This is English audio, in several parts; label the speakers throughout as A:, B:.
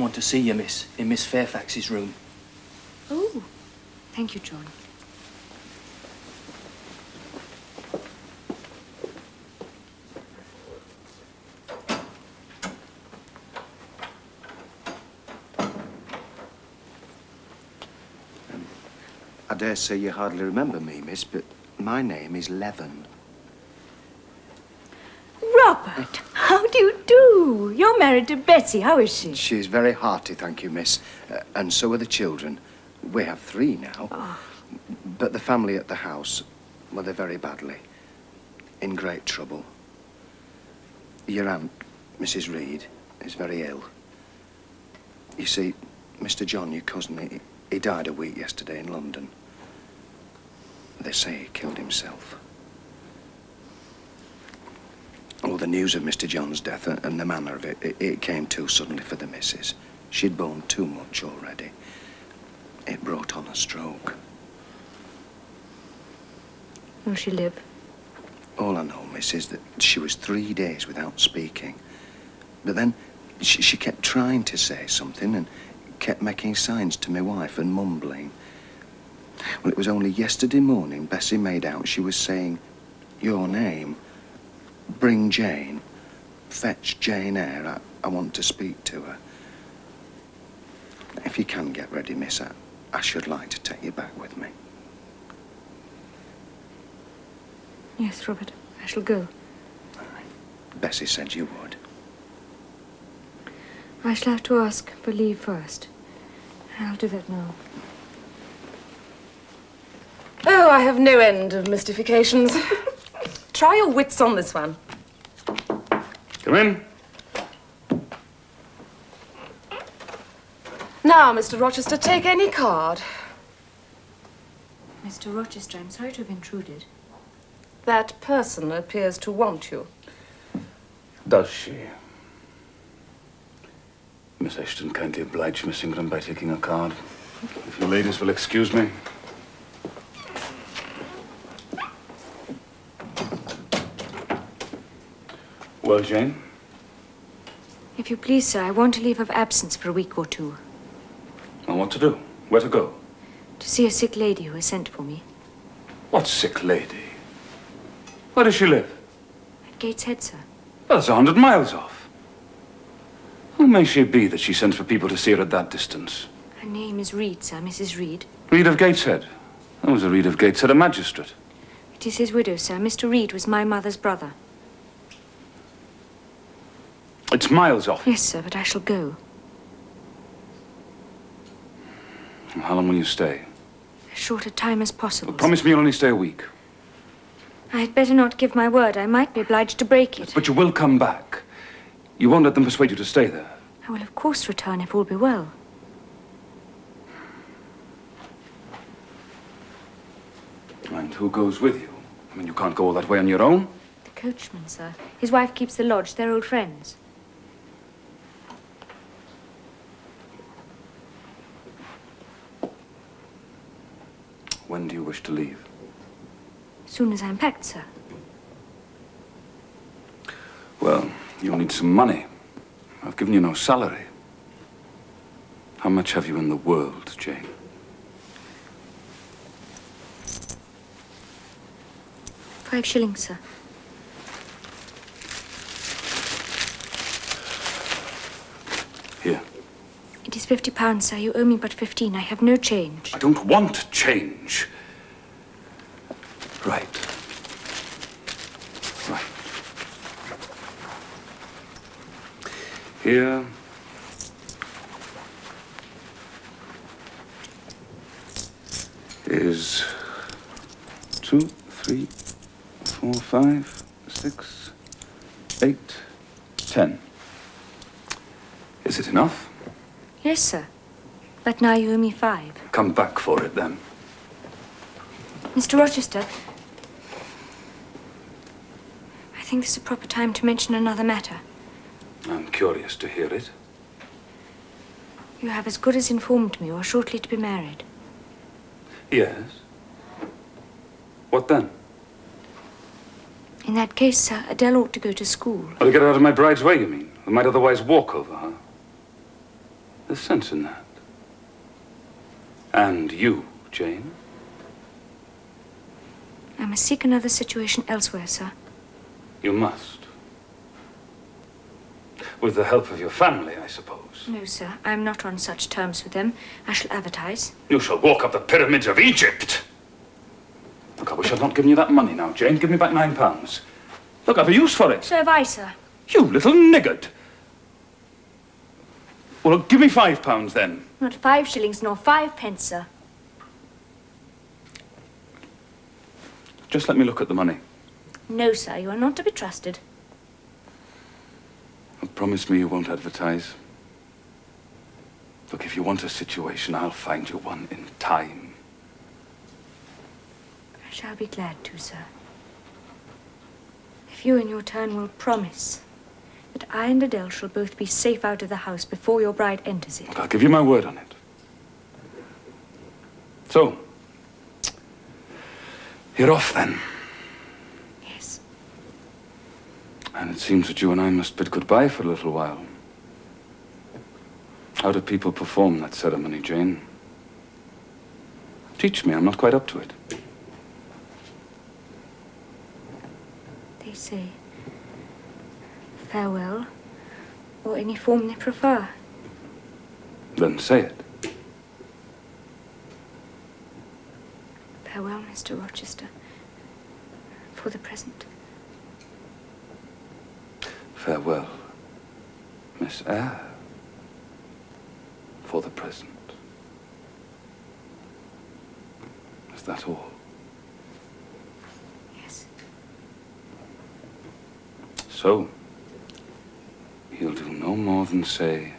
A: someone to see you, miss, in Miss Fairfax's room.
B: Oh, thank you, John.
C: I dare say you hardly remember me, miss, but my name is Leven.
B: Robert, how do you do? You're married to Betsy. How is she?
C: She's very hearty, thank you, miss. And so are the children. We have 3 now.
B: Oh.
C: But the family at the house, well, they're very badly. In great trouble. Your aunt, Mrs. Reed, is very ill. You see, Mr. John, your cousin, he died a week yesterday in London. They say he killed himself. Oh, the news of Mr. John's death and the manner of it came too suddenly for the missus. She'd borne too much already. It brought on a stroke.
B: Will she live?
C: All I know, miss, is that she was 3 days without speaking. But then she kept trying to say something and kept making signs to my wife and mumbling. Well, it was only yesterday morning Bessie made out she was saying, "Your name. Bring Jane. Fetch Jane Eyre. I want to speak to her." If you can get ready, miss, I should like to take you back with me.
B: Yes, Robert, I shall go.
C: Bessie said you would.
B: I shall have to ask for leave first. I'll do that now.
D: Oh, I have no end of mystifications. Try your wits on this one.
E: Come in.
D: Now, Mr. Rochester, take any card.
B: Mr. Rochester, I'm sorry to have intruded.
D: That person appears to want you.
E: Does she? Miss Ashton kindly obliged Miss Ingram by taking a card. If you ladies will excuse me. Well, Jane?
B: If you please, sir, I want a leave of absence for a week or 2.
E: And what to do? Where to go?
B: To see a sick lady who has sent for me.
E: What sick lady? Where does she live?
B: At Gateshead, sir.
E: Well, that's 100 miles off. Who may she be that she sends for people to see her at that distance?
B: Her name is Reed, sir, Mrs. Reed.
E: Reed of Gateshead. That was a Reed of Gateshead, a magistrate.
B: It is his widow, sir. Mr. Reed was my mother's brother.
E: It's miles off.
B: Yes, sir, but I shall go.
E: How long will you stay?
B: As short a time as possible.
E: Well, promise me you'll only stay a week.
B: I had better not give my word. I might be obliged to break it.
E: But you will come back. You won't let them persuade you to stay there.
B: I will, of course, return if all be well.
E: And who goes with you? I mean, you can't go all that way on your own.
B: The coachman, sir. His wife keeps the lodge. They're old friends.
E: When do you wish to leave?
B: As soon as I'm packed, sir.
E: Well, you'll need some money. I've given you no salary. How much have you in the world, Jane?
B: £5, sir.
E: Here.
B: It is £50, sir. You owe me but 15. I have no change.
E: I don't want change. Right. Right. Here is 2, 3, 4, 5, 6, 8, 10. Is it enough?
B: Yes, sir. But now you owe me 5.
E: Come back for it, then.
B: Mr. Rochester, I think this is a proper time to mention another matter.
E: I'm curious to hear it.
B: You have as good as informed me you are shortly to be married.
E: Yes. What then?
B: In that case, sir, Adele ought to go to school.
E: Well, to get her out of my bride's way, you mean? I might otherwise walk over her. There's sense in that. And you, Jane?
B: I must seek another situation elsewhere, sir.
E: You must. With the help of your family, I suppose.
B: No, sir. I'm not on such terms with them. I shall advertise.
E: You shall walk up the pyramids of Egypt. Look, I wish I'd not given you that money now, Jane. Give me back £9. Look, I've a use for it.
B: So have I, sir.
E: You little niggard. Well, give me £5 then.
B: Not 5 shillings nor 5 pence, sir.
E: Just let me look at the money.
B: No, sir. You are not to be trusted.
E: And promise me you won't advertise. Look, if you want a situation, I'll find you one in time.
B: I shall be glad to, sir. If you in your turn will promise that I and Adele shall both be safe out of the house before your bride enters it.
E: Look, I'll give you my word on it. So, you're off then.
B: Yes.
E: And it seems that you and I must bid goodbye for a little while. How do people perform that ceremony, Jane? Teach me, I'm not quite up to it.
B: They say farewell, or any form they prefer.
E: Then say it.
B: Farewell, Mr. Rochester, for the present.
E: Farewell, Miss Eyre, for the present. Is that all?
B: Yes.
E: So, he'll do no more than say,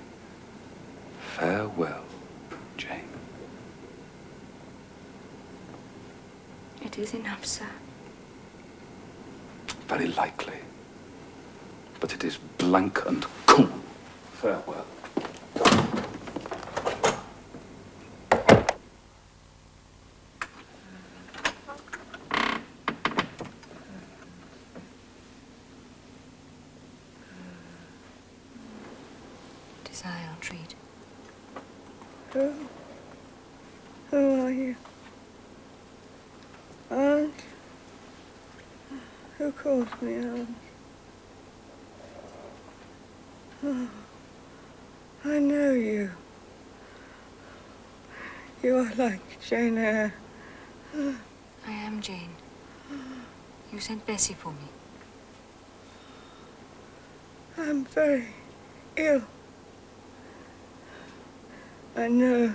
E: farewell, Jane.
B: It is enough, sir.
E: Very likely. But it is blank and cool. Farewell.
B: It is I, I'll treat.
F: Who are you? Aunt? Who calls me aunt? Oh, I know you. You are like Jane Eyre.
B: I am Jane. You sent Bessie for me.
F: I'm very ill. I know.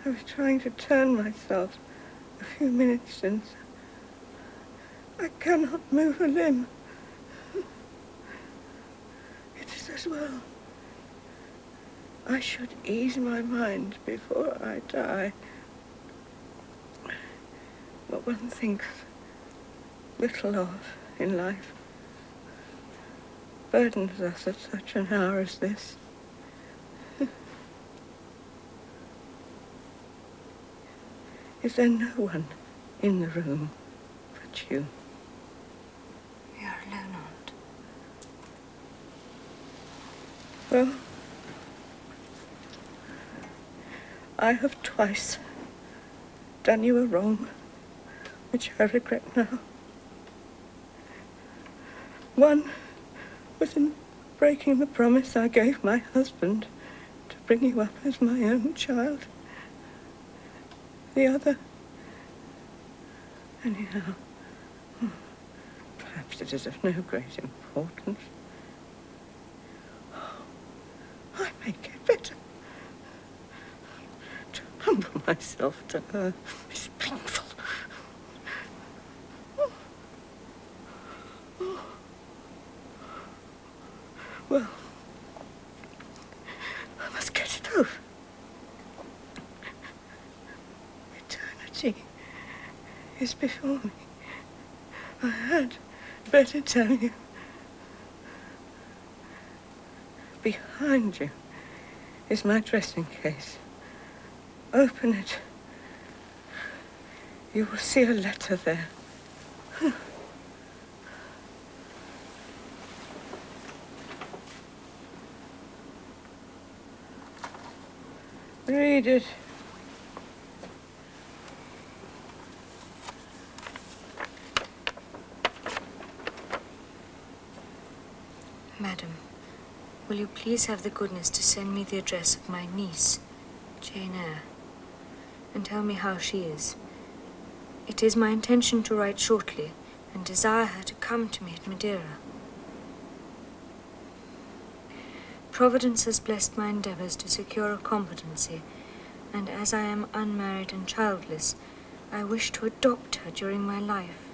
F: I was trying to turn myself a few minutes since. I cannot move a limb. It is as well. I should ease my mind before I die. What one thinks little of in life burdens us at such an hour as this. Is there no one in the room but you?
B: We are alone, Aunt.
F: Well, I have twice done you a wrong, which I regret now. One was in breaking the promise I gave my husband to bring you up as my own child. The other, anyhow, perhaps it is of no great importance. I may get better. To humble myself to her is painful. Well, I must get it over. Eternity is before me. I had better tell you. Behind you is my dressing case. Open it. You will see a letter there. Read it.
B: Madam, will you please have the goodness to send me the address of my niece, Jane Eyre, and tell me how she is. It is my intention to write shortly and desire her to come to me at Madeira. Providence has blessed my endeavors to secure a competency, and as I am unmarried and childless, I wish to adopt her during my life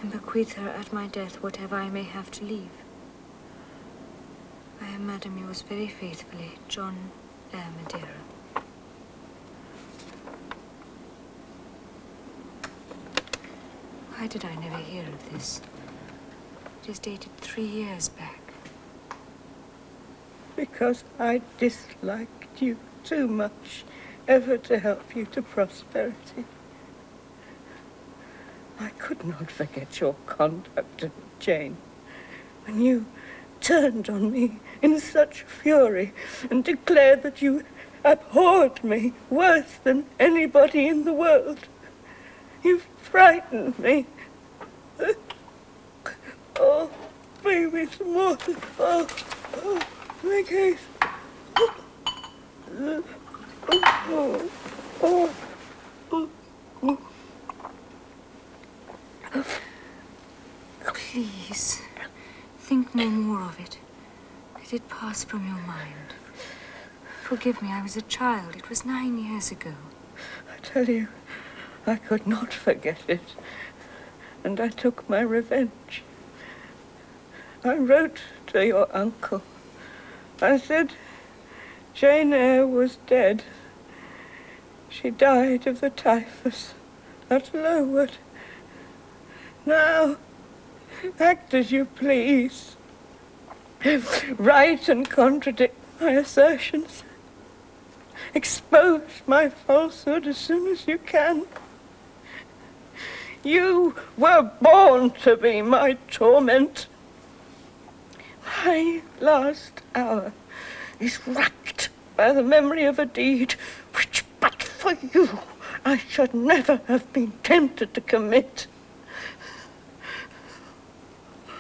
B: and bequeath her at my death whatever I may have to leave. I am, Madam, yours very faithfully, John Eyre, Madeira. Why did I never hear of this? It is dated 3 years back.
F: Because I disliked you too much ever to help you to prosperity. I could not forget your conduct, Jane, when you turned on me in such fury and declared that you abhorred me worse than anybody in the world. You frightened me. Oh, baby, some more. Oh, my case.
B: Please, think no more of it. Let it pass from your mind. Forgive me, I was a child. It was 9 years ago.
F: I tell you, I could not forget it. And I took my revenge. I wrote to your uncle. I said Jane Eyre was dead. She died of the typhus at Lowood. Now, act as you please. Write and contradict my assertions. Expose my falsehood as soon as you can. You were born to be my torment. My last hour is racked by the memory of a deed which, but for you, I should never have been tempted to commit.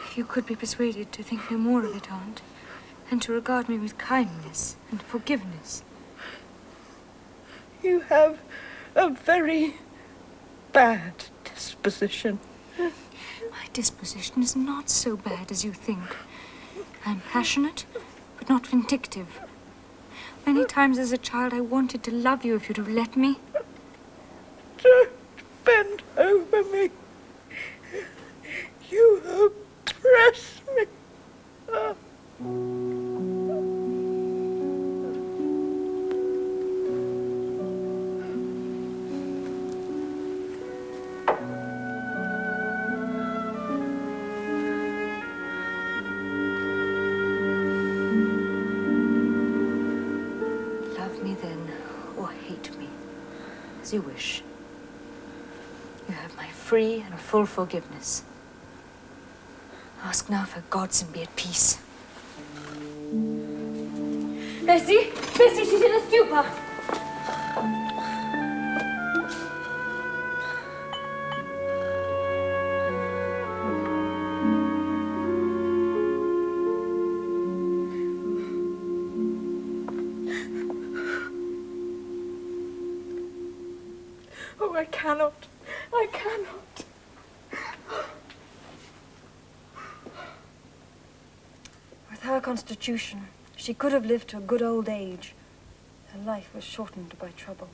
B: If you could be persuaded to think no more of it, Aunt, and to regard me with kindness and forgiveness.
F: You have a very bad disposition.
B: My disposition is not so bad as you think. I am passionate, but not vindictive. Many times as a child I wanted to love you if you'd have let me.
F: Don't bend over me. You oppress me. Ah.
B: Love me then, or hate me, as you wish. You have my free and full forgiveness. Ask now for gods and be at peace. Bessie! Bessie, she's in a stupor!
F: Oh, I cannot. I cannot.
G: With her constitution, she could have lived to a good old age. Her life was shortened by trouble.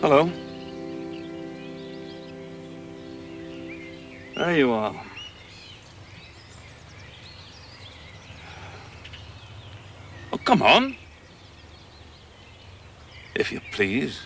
E: Hello. There you are. Oh, come on. if you please.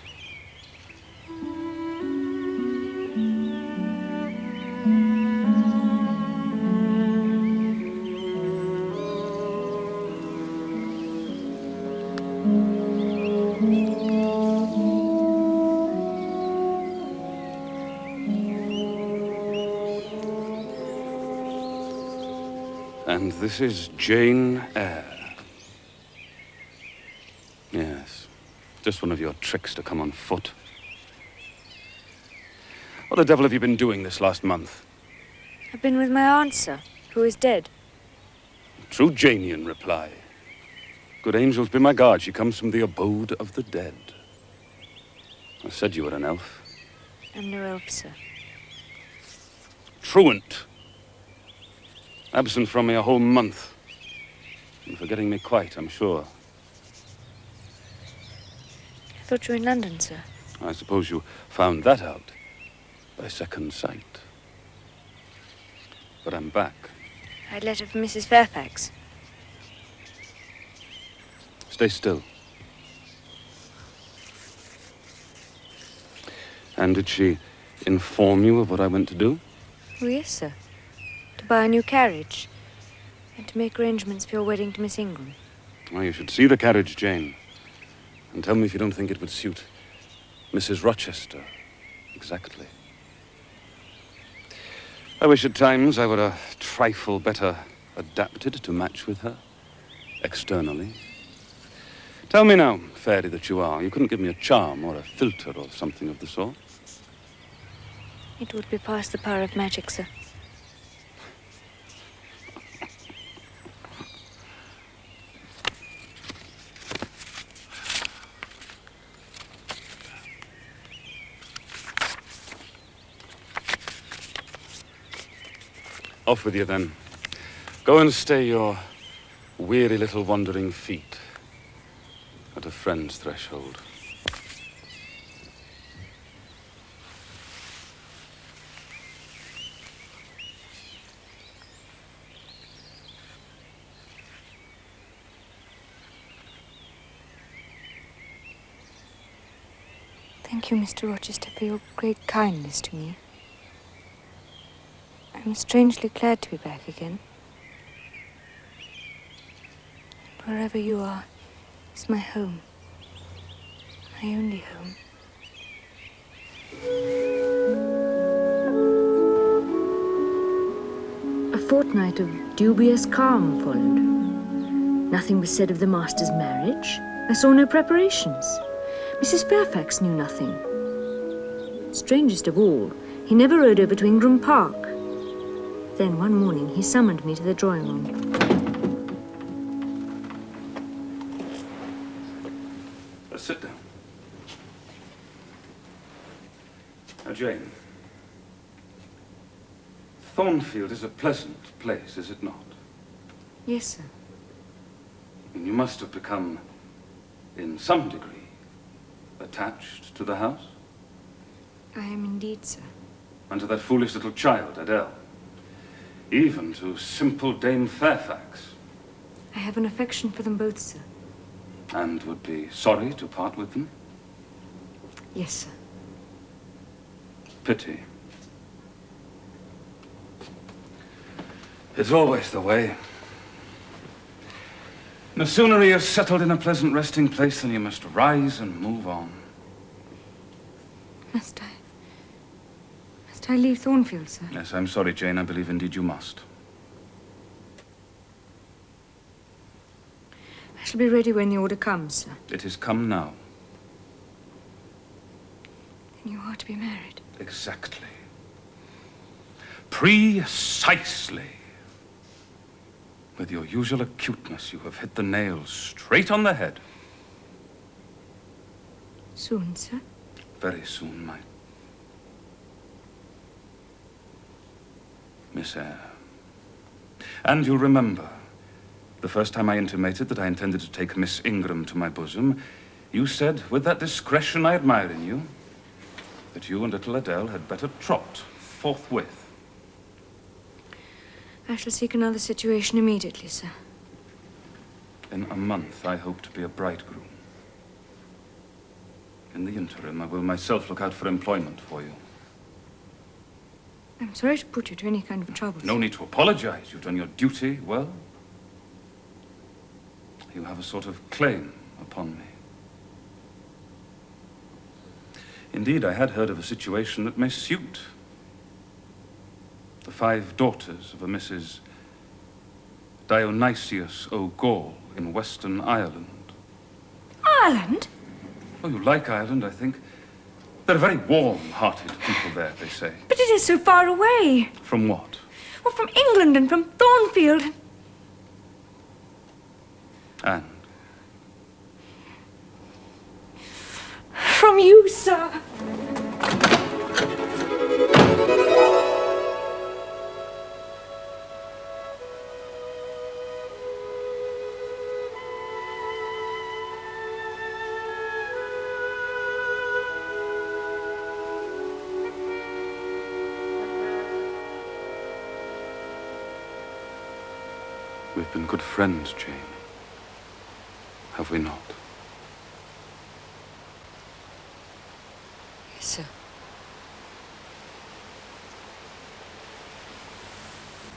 E: And this is Jane Eyre. Yes, just one of your tricks to come on foot. What the devil have you been doing this last month?
B: I've been with my aunt, sir, who is dead.
E: True Janian reply. Good angels be my guard, she comes from the abode of the dead. I said you were an elf.
B: I'm no elf, sir.
E: Truant. Absent from me a whole month. And forgetting me quite, I'm sure.
B: I thought you were in London, sir.
E: I suppose you found that out by second sight. But I'm back.
B: I had a letter from Mrs. Fairfax.
E: Stay still. And did she inform you of what I went to do?
B: Oh, yes, sir. To buy a new carriage. And to make arrangements for your wedding to Miss Ingram.
E: Well, you should see the carriage, Jane. And tell me if you don't think it would suit Mrs. Rochester exactly. I wish at times I were a trifle better adapted to match with her, externally. Tell me now, fairy that you are, you couldn't give me a charm or a filter or something of the sort?
B: It would be past the power of magic, sir.
E: Off with you, then. Go and stay your weary little wandering feet at a friend's threshold.
B: Thank you, Mr. Rochester, for your great kindness to me. I'm strangely glad to be back again. Wherever you are is my home. My only home. A fortnight of dubious calm followed. Nothing was said of the master's marriage. I saw no preparations. Mrs. Fairfax knew nothing. Strangest of all, he never rode over to Ingram Park. Then one morning he summoned me to the drawing room.
E: Sit down. Now, Jane, Thornfield is a pleasant place, is it not?
B: Yes, sir.
E: And you must have become, in some degree, attached to the house?
B: I am indeed, sir.
E: And to that foolish little child, Adele. Even to simple Dame Fairfax.
B: I have an affection for them both, sir.
E: And would be sorry to part with them?
B: Yes, sir.
E: Pity. It's always the way. No sooner are you settled in a pleasant resting place than you must rise and move on.
B: Must I leave Thornfield, sir?
E: Yes, I'm sorry, Jane. I believe indeed you must.
B: I shall be ready when the order comes, sir.
E: It is come now.
B: Then you are to be married.
E: Exactly. Precisely. With your usual acuteness, you have hit the nail straight on the head.
B: Soon, sir?
E: Very soon, my Miss Eyre. And you'll remember, the first time I intimated that I intended to take Miss Ingram to my bosom, you said, with that discretion I admire in you, that you and little Adele had better trot forthwith.
B: I shall seek another situation immediately, sir.
E: In a month, I hope to be a bridegroom. In the interim, I will myself look out for employment for you.
B: I'm sorry to put you to any kind of trouble.
E: No need to apologize. You've done your duty well. You have a sort of claim upon me. Indeed, I had heard of a situation that may suit. The 5 daughters of a Mrs. Dionysius O'Gall in Western Ireland.
B: Ireland?
E: Oh, you like Ireland, I think. They're very warm-hearted people there, they say.
B: But it is so far away.
E: From what?
B: Well, from England and from Thornfield.
E: And?
B: From you, sir.
E: We've been good friends, Jane. Have we not?
B: Yes, sir.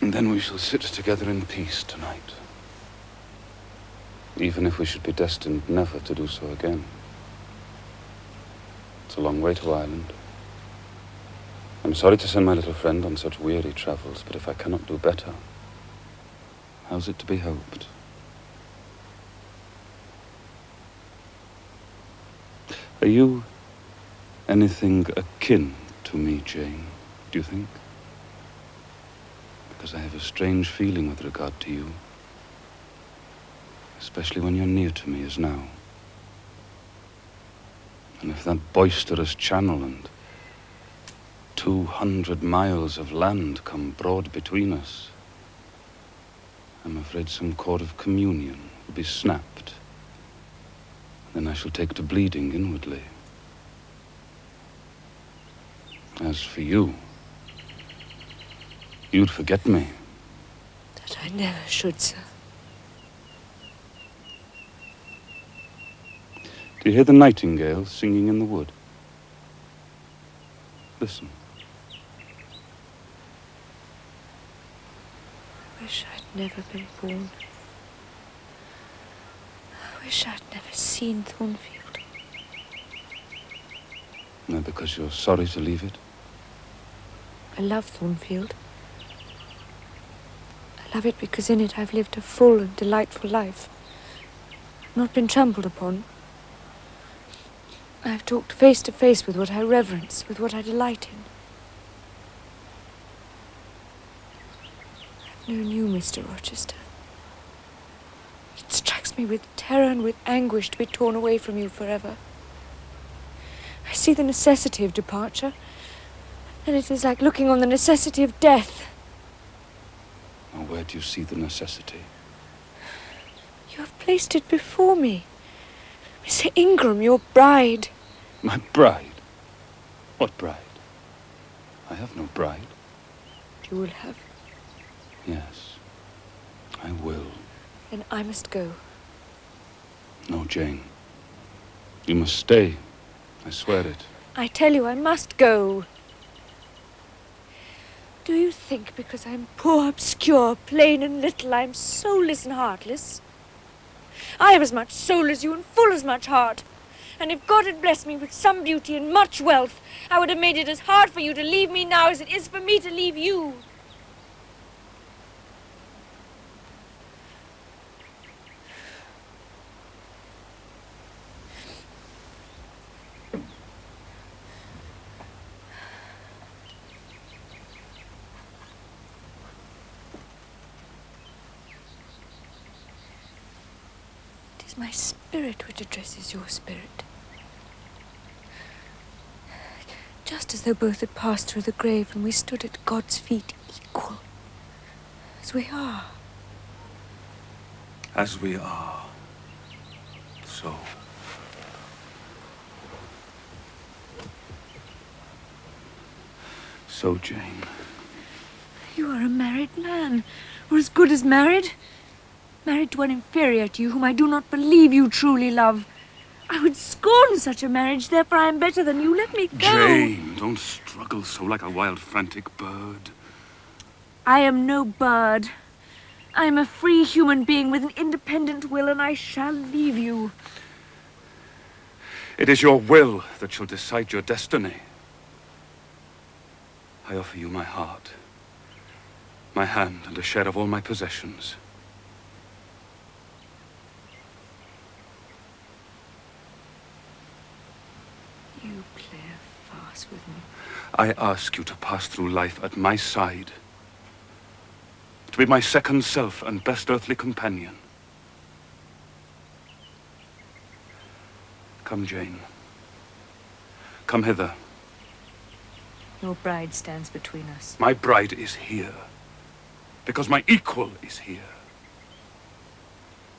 E: And then we shall sit together in peace tonight. Even if we should be destined never to do so again. It's a long way to Ireland. I'm sorry to send my little friend on such weary travels, but if I cannot do better, how's it to be hoped? Are you anything akin to me, Jane, do you think? Because I have a strange feeling with regard to you. Especially when you're near to me as now. And if that boisterous channel and 200 miles of land come broad between us, I'm afraid some cord of communion will be snapped. Then I shall take to bleeding inwardly. As for you, you'd forget me.
B: That I never should, sir.
E: Do you hear the nightingale singing in the wood? Listen.
B: I wish I'd never been born. I wish I'd never seen Thornfield.
E: No, because you're sorry to leave it?
B: I love Thornfield. I love it because in it I've lived a full and delightful life. Not been trampled upon. I've talked face to face with what I reverence, with what I delight in. I've known you, Mr. Rochester. It strikes me with terror and with anguish to be torn away from you forever. I see the necessity of departure, and it is like looking on the necessity of death.
E: Now, where do you see the necessity?
B: You have placed it before me. Miss Ingram, your bride.
E: My bride? What bride? I have no bride.
B: You will have.
E: Yes, I will.
B: Then I must go.
E: No, Jane. You must stay. I swear it.
B: I tell you, I must go. Do you think because I'm poor, obscure, plain and little, I'm soulless and heartless? I have as much soul as you and full as much heart. And if God had blessed me with some beauty and much wealth, I would have made it as hard for you to leave me now as it is for me to leave you. It is my spirit which addresses your spirit. Just as though both had passed through the grave and we stood at God's feet equal. As we are.
E: As we are. So. So, Jane.
B: You are a married man, or as good as married. Married to one inferior to you, whom I do not believe you truly love. I would scorn such a marriage, therefore I am better than you. Let me go.
E: Jane, don't struggle so like a wild, frantic bird.
B: I am no bird. I am a free human being with an independent will, and I shall leave you.
E: It is your will that shall decide your destiny. I offer you my heart, my hand, and a share of all my possessions.
B: You play a farce with me.
E: I ask you to pass through life at my side, to be my second self and best earthly companion. Come, Jane. Come hither.
B: Your bride stands between us.
E: My bride is here, because my equal is here.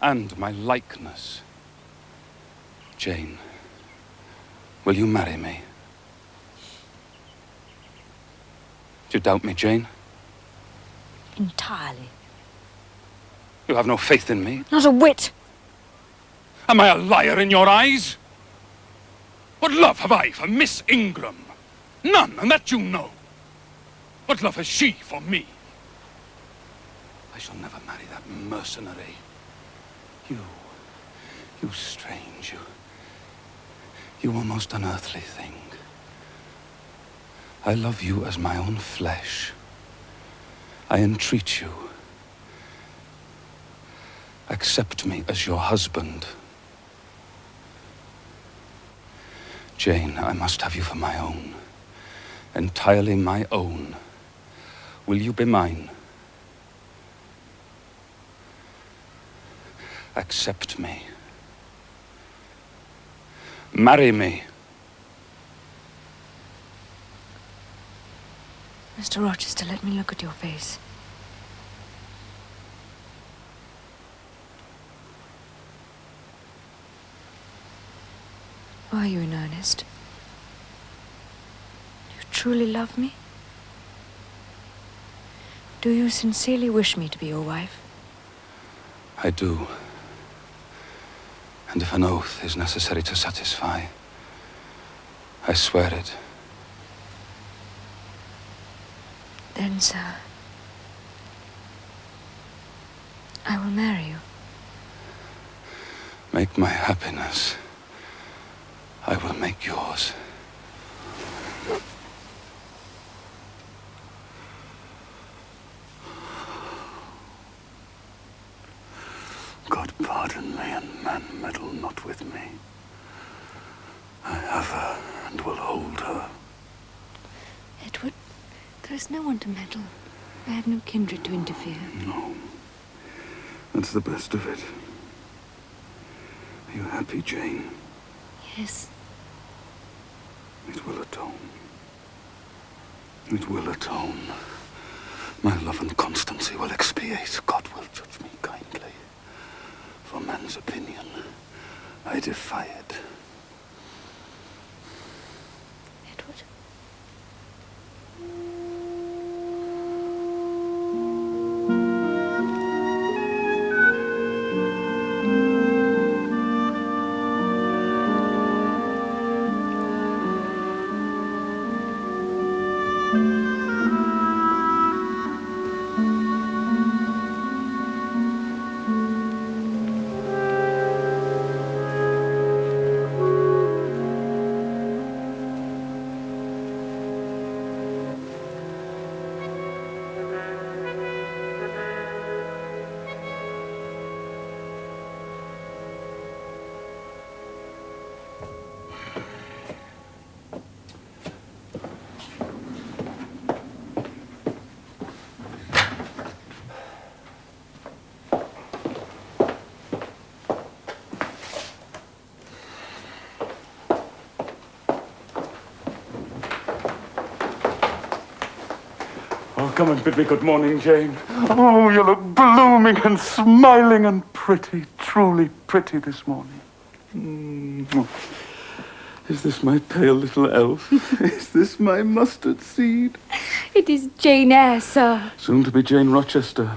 E: And my likeness. Jane, will you marry me? Do you doubt me, Jane?
B: Entirely.
E: You have no faith in me?
B: Not a whit.
E: Am I a liar in your eyes? What love have I for Miss Ingram? None, and that you know. What love has she for me? I shall never marry that mercenary. You strange, you almost unearthly thing. I love you as my own flesh. I entreat you. Accept me as your husband. Jane, I must have you for my own. Entirely my own. Will you be mine? Accept me. Marry me.
B: Mr. Rochester, let me look at your face. Are you in earnest? Do you truly love me? Do you sincerely wish me to be your wife?
E: I do. And if an oath is necessary to satisfy, I swear it.
B: Then, sir, I will marry you.
E: Make my happiness. I will make yours. God pardon me, and man meddle not with me. I have her and will hold her.
B: Edward, there is no one to meddle. I have no kindred to interfere.
E: No. That's the best of it. Are you happy, Jane?
B: Yes.
E: It will atone. It will atone. My love and constancy will expiate. God will judge me kindly. For man's opinion, I defy it.
B: Edward?
E: Oh, come and bid me good morning, Jane. Oh, you look blooming and smiling and pretty, truly pretty this morning. Is this my pale little elf? Is this my mustard seed?
B: It is Jane Eyre, sir.
E: Soon to be Jane Rochester.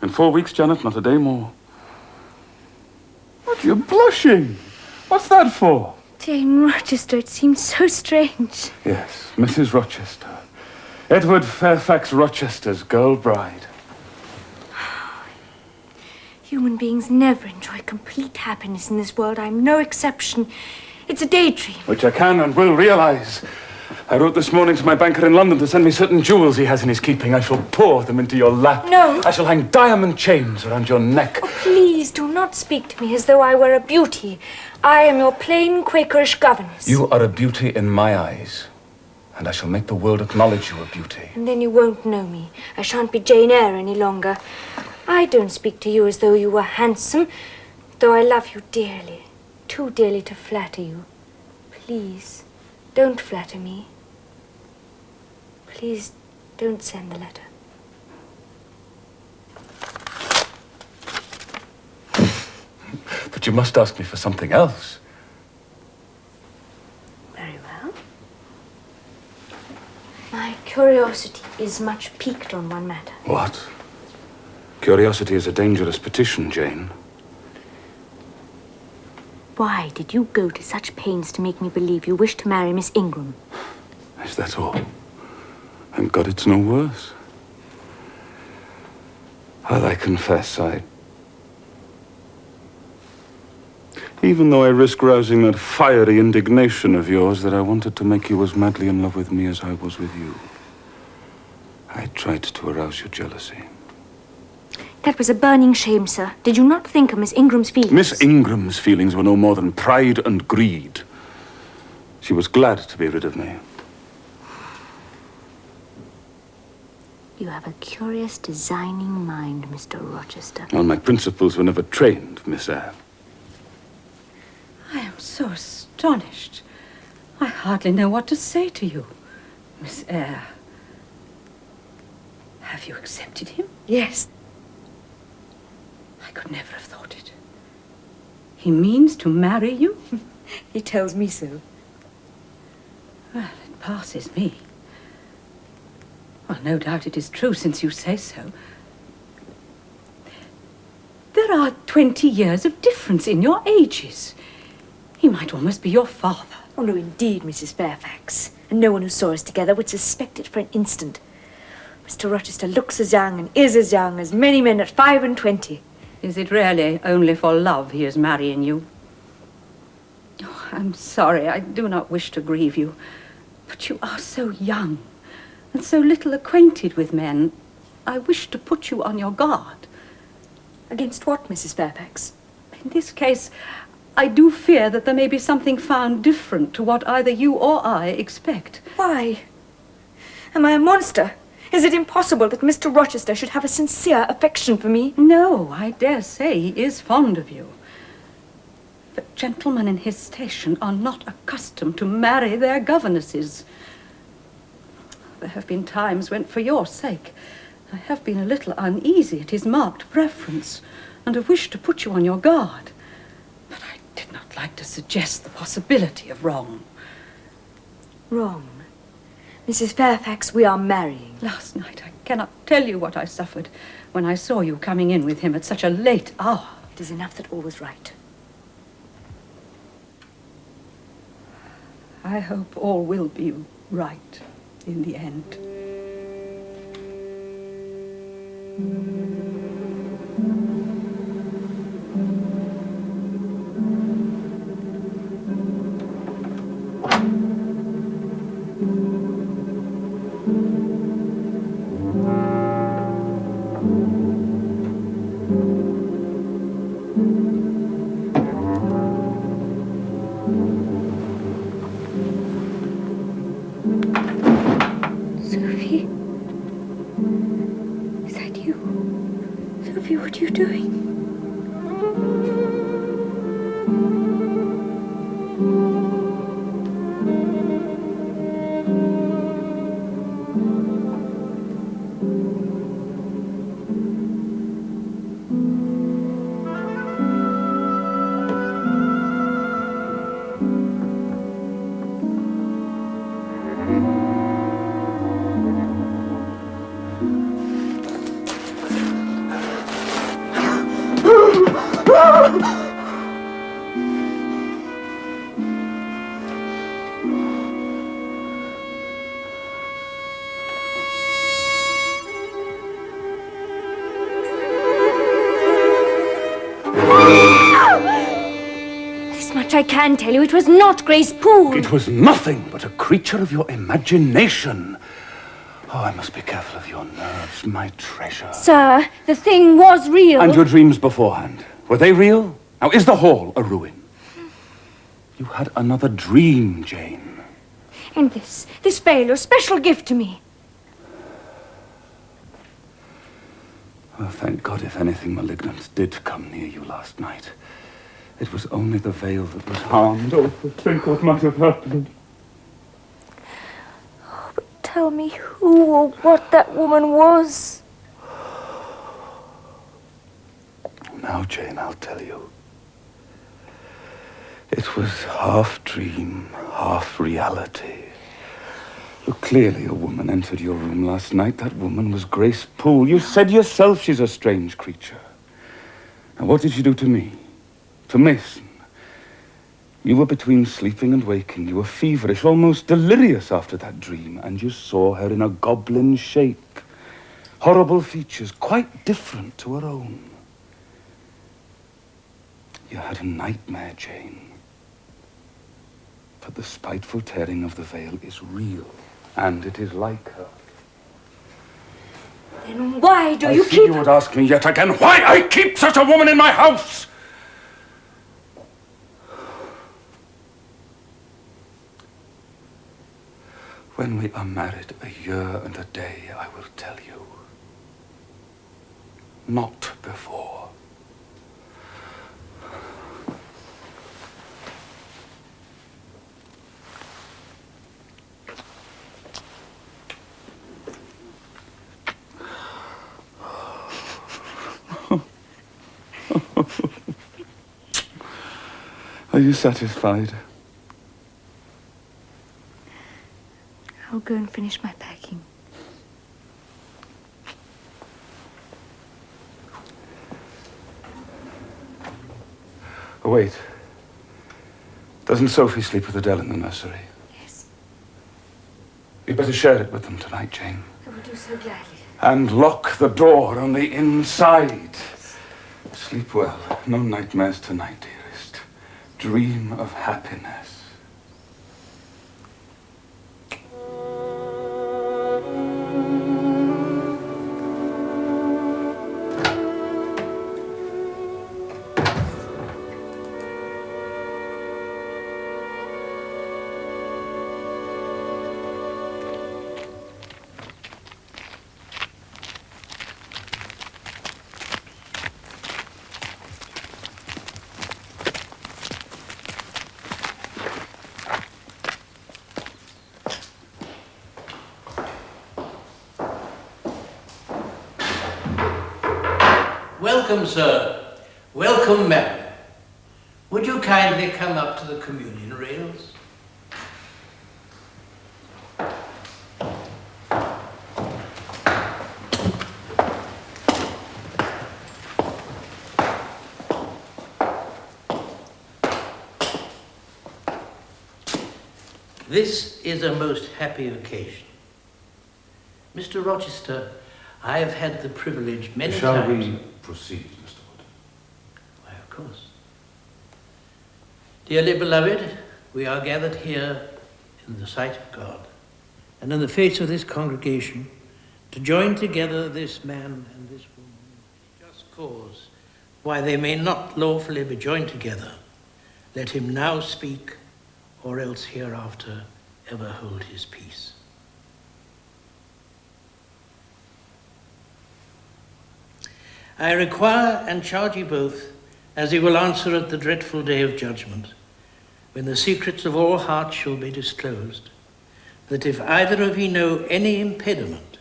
E: In 4 weeks, Janet, not a day more. What, you're blushing? What's that for?
B: Jane Rochester, it seems so strange.
E: Yes, Mrs. Rochester. Edward Fairfax Rochester's girl bride.
B: Human beings never enjoy complete happiness in this world. I'm no exception. It's a daydream.
E: Which I can and will realise. I wrote this morning to my banker in London to send me certain jewels he has in his keeping. I shall pour them into your lap.
B: No.
E: I shall hang diamond chains around your neck.
B: Oh, please do not speak to me as though I were a beauty. I am your plain Quakerish governess.
E: You are a beauty in my eyes. And I shall make the world acknowledge you a beauty.
B: And then you won't know me. I shan't be Jane Eyre any longer. I don't speak to you as though you were handsome, though I love you dearly. Too dearly to flatter you. Please, don't flatter me. Please don't send the letter.
E: But you must ask me for something else.
B: Very well. My curiosity is much piqued on one matter.
E: What? Curiosity is a dangerous petition, Jane.
B: Why did you go to such pains to make me believe you wished to marry Miss Ingram?
E: Is that all? Thank God it's no worse. Well, I confess, even though I risk rousing that fiery indignation of yours that I wanted to make you as madly in love with me as I was with you, I tried to arouse your jealousy.
B: That was a burning shame, sir. Did you not think of Miss Ingram's feelings?
E: Miss Ingram's feelings were no more than pride and greed. She was glad to be rid of me.
B: You have a curious, designing mind, Mr. Rochester.
E: Well, my principles were never trained, Miss Eyre.
F: I am so astonished. I hardly know what to say to you, Miss Eyre. Have you accepted him?
B: Yes.
F: I could never have thought it. He means to marry you?
B: He tells me so.
F: Well, it passes me. Well, no doubt it is true, since you say so. There are 20 years of difference in your ages. He might almost be your father.
B: Oh, no, indeed, Mrs. Fairfax. And no one who saw us together would suspect it for an instant. Mr. Rochester looks as young and is as young as many men at 25.
F: Is it really only for love he is marrying you? Oh, I'm sorry, I do not wish to grieve you. But you are so young and so little acquainted with men. I wish to put you on your guard.
B: Against what, Mrs. Fairfax?
F: In this case, I do fear that there may be something found different to what either you or I expect.
B: Why? Am I a monster? Is it impossible that Mr. Rochester should have a sincere affection for me?
F: No, I dare say he is fond of you. But gentlemen in his station are not accustomed to marry their governesses. There have been times when, for your sake, I have been a little uneasy at his marked preference, and have wished to put you on your guard. But I did not like to suggest the possibility of wrong.
B: Wrong. Mrs. Fairfax, we are marrying.
F: Last night, I cannot tell you what I suffered when I saw you coming in with him at such a late hour.
B: It is enough that all was right.
F: I hope all will be right in the end.
B: Sophie? Is that you? Sophie, what are you doing? I can tell you, it was not Grace Poole.
E: It was nothing but a creature of your imagination. Oh, I must be careful of your nerves, my treasure.
B: Sir, the thing was real.
E: And your dreams beforehand, were they real? Now, is the hall a ruin? You had another dream, Jane.
B: And this veil, your special gift to me.
E: Well, thank God if anything malignant did come near you last night. It was only the veil that was harmed. Oh, think what might have happened.
B: Oh, but tell me who or what that woman was.
E: Now, Jane, I'll tell you. It was half dream, half reality. Look, clearly a woman entered your room last night. That woman was Grace Poole. You said yourself she's a strange creature. And what did she do to me? To Mason? You were between sleeping and waking. You were feverish, almost delirious after that dream. And you saw her in a goblin shape. Horrible features, quite different to her own. You had a nightmare, Jane. But the spiteful tearing of the veil is real. And it is like her.
B: Then why do you
E: I see
B: keep...
E: you would ask me yet again why I keep such a woman in my house! When we are married a year and a day, I will tell you. Not before. Are you satisfied?
B: I'll go and finish my packing.
E: Oh, wait. Doesn't Sophie sleep with Adele in the nursery?
B: Yes,
E: You'd better share it with them tonight, Jane.
B: I will do so gladly.
E: And lock the door on the inside. Sleep well. No nightmares tonight, dearest. Dream of happiness.
H: Welcome, sir. Welcome, madam. Would you kindly come up to the communion rails? This is a most happy occasion. Mr. Rochester, I have had the privilege many times...
E: Shall we proceed, Mr. Wood?
H: Why, of course. Dearly beloved, we are gathered here in the sight of God and in the face of this congregation to join together this man and this woman. Just cause why they may not lawfully be joined together, let him now speak, or else hereafter ever hold his peace. I require and charge you both, as he will answer at the dreadful day of judgment, when the secrets of all hearts shall be disclosed, that if either of ye know any impediment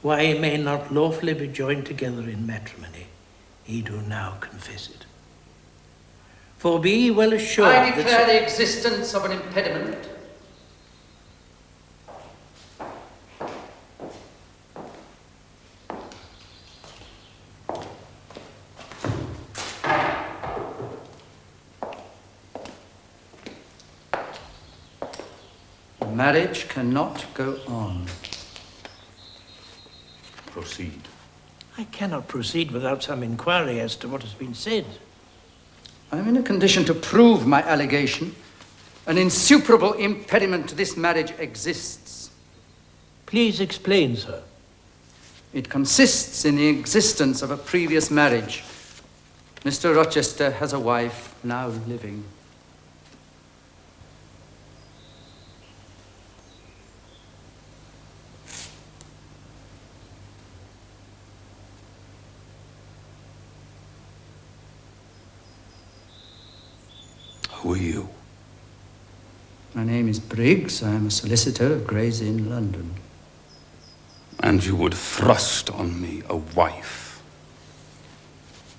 H: why ye may not lawfully be joined together in matrimony, ye do now confess it. For be ye well assured
A: I declare the existence of an impediment. Marriage cannot go on.
E: Proceed.
H: I cannot proceed without some inquiry as to what has been said.
A: I'm in a condition to prove my allegation. An insuperable impediment to this marriage exists.
H: Please explain, sir.
A: It consists in the existence of a previous marriage. Mr. Rochester has a wife now living.
E: Who are you?
A: My name is Briggs. I am a solicitor of Gray's Inn, London.
E: And you would thrust on me a wife?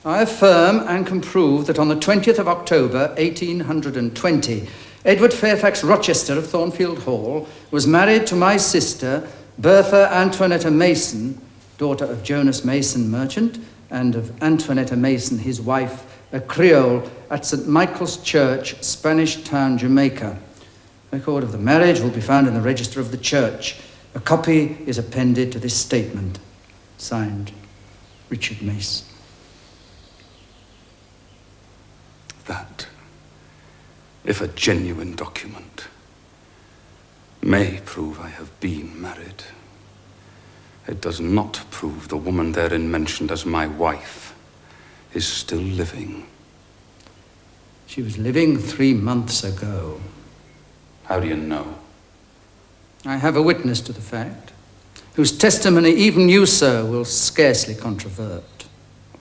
A: I affirm and can prove that on the 20th of October, 1820, Edward Fairfax Rochester of Thornfield Hall was married to my sister, Bertha Antoinetta Mason, daughter of Jonas Mason, merchant, and of Antoinetta Mason, his wife, a Creole, at St. Michael's Church, Spanish Town, Jamaica. A record of the marriage will be found in the register of the church. A copy is appended to this statement. Signed, Richard Mason.
E: That, if a genuine document, may prove I have been married, it does not prove the woman therein mentioned as my wife is still living.
A: She was living 3 months ago.
E: How do you know?
A: I have a witness to the fact, whose testimony even you, sir, will scarcely controvert.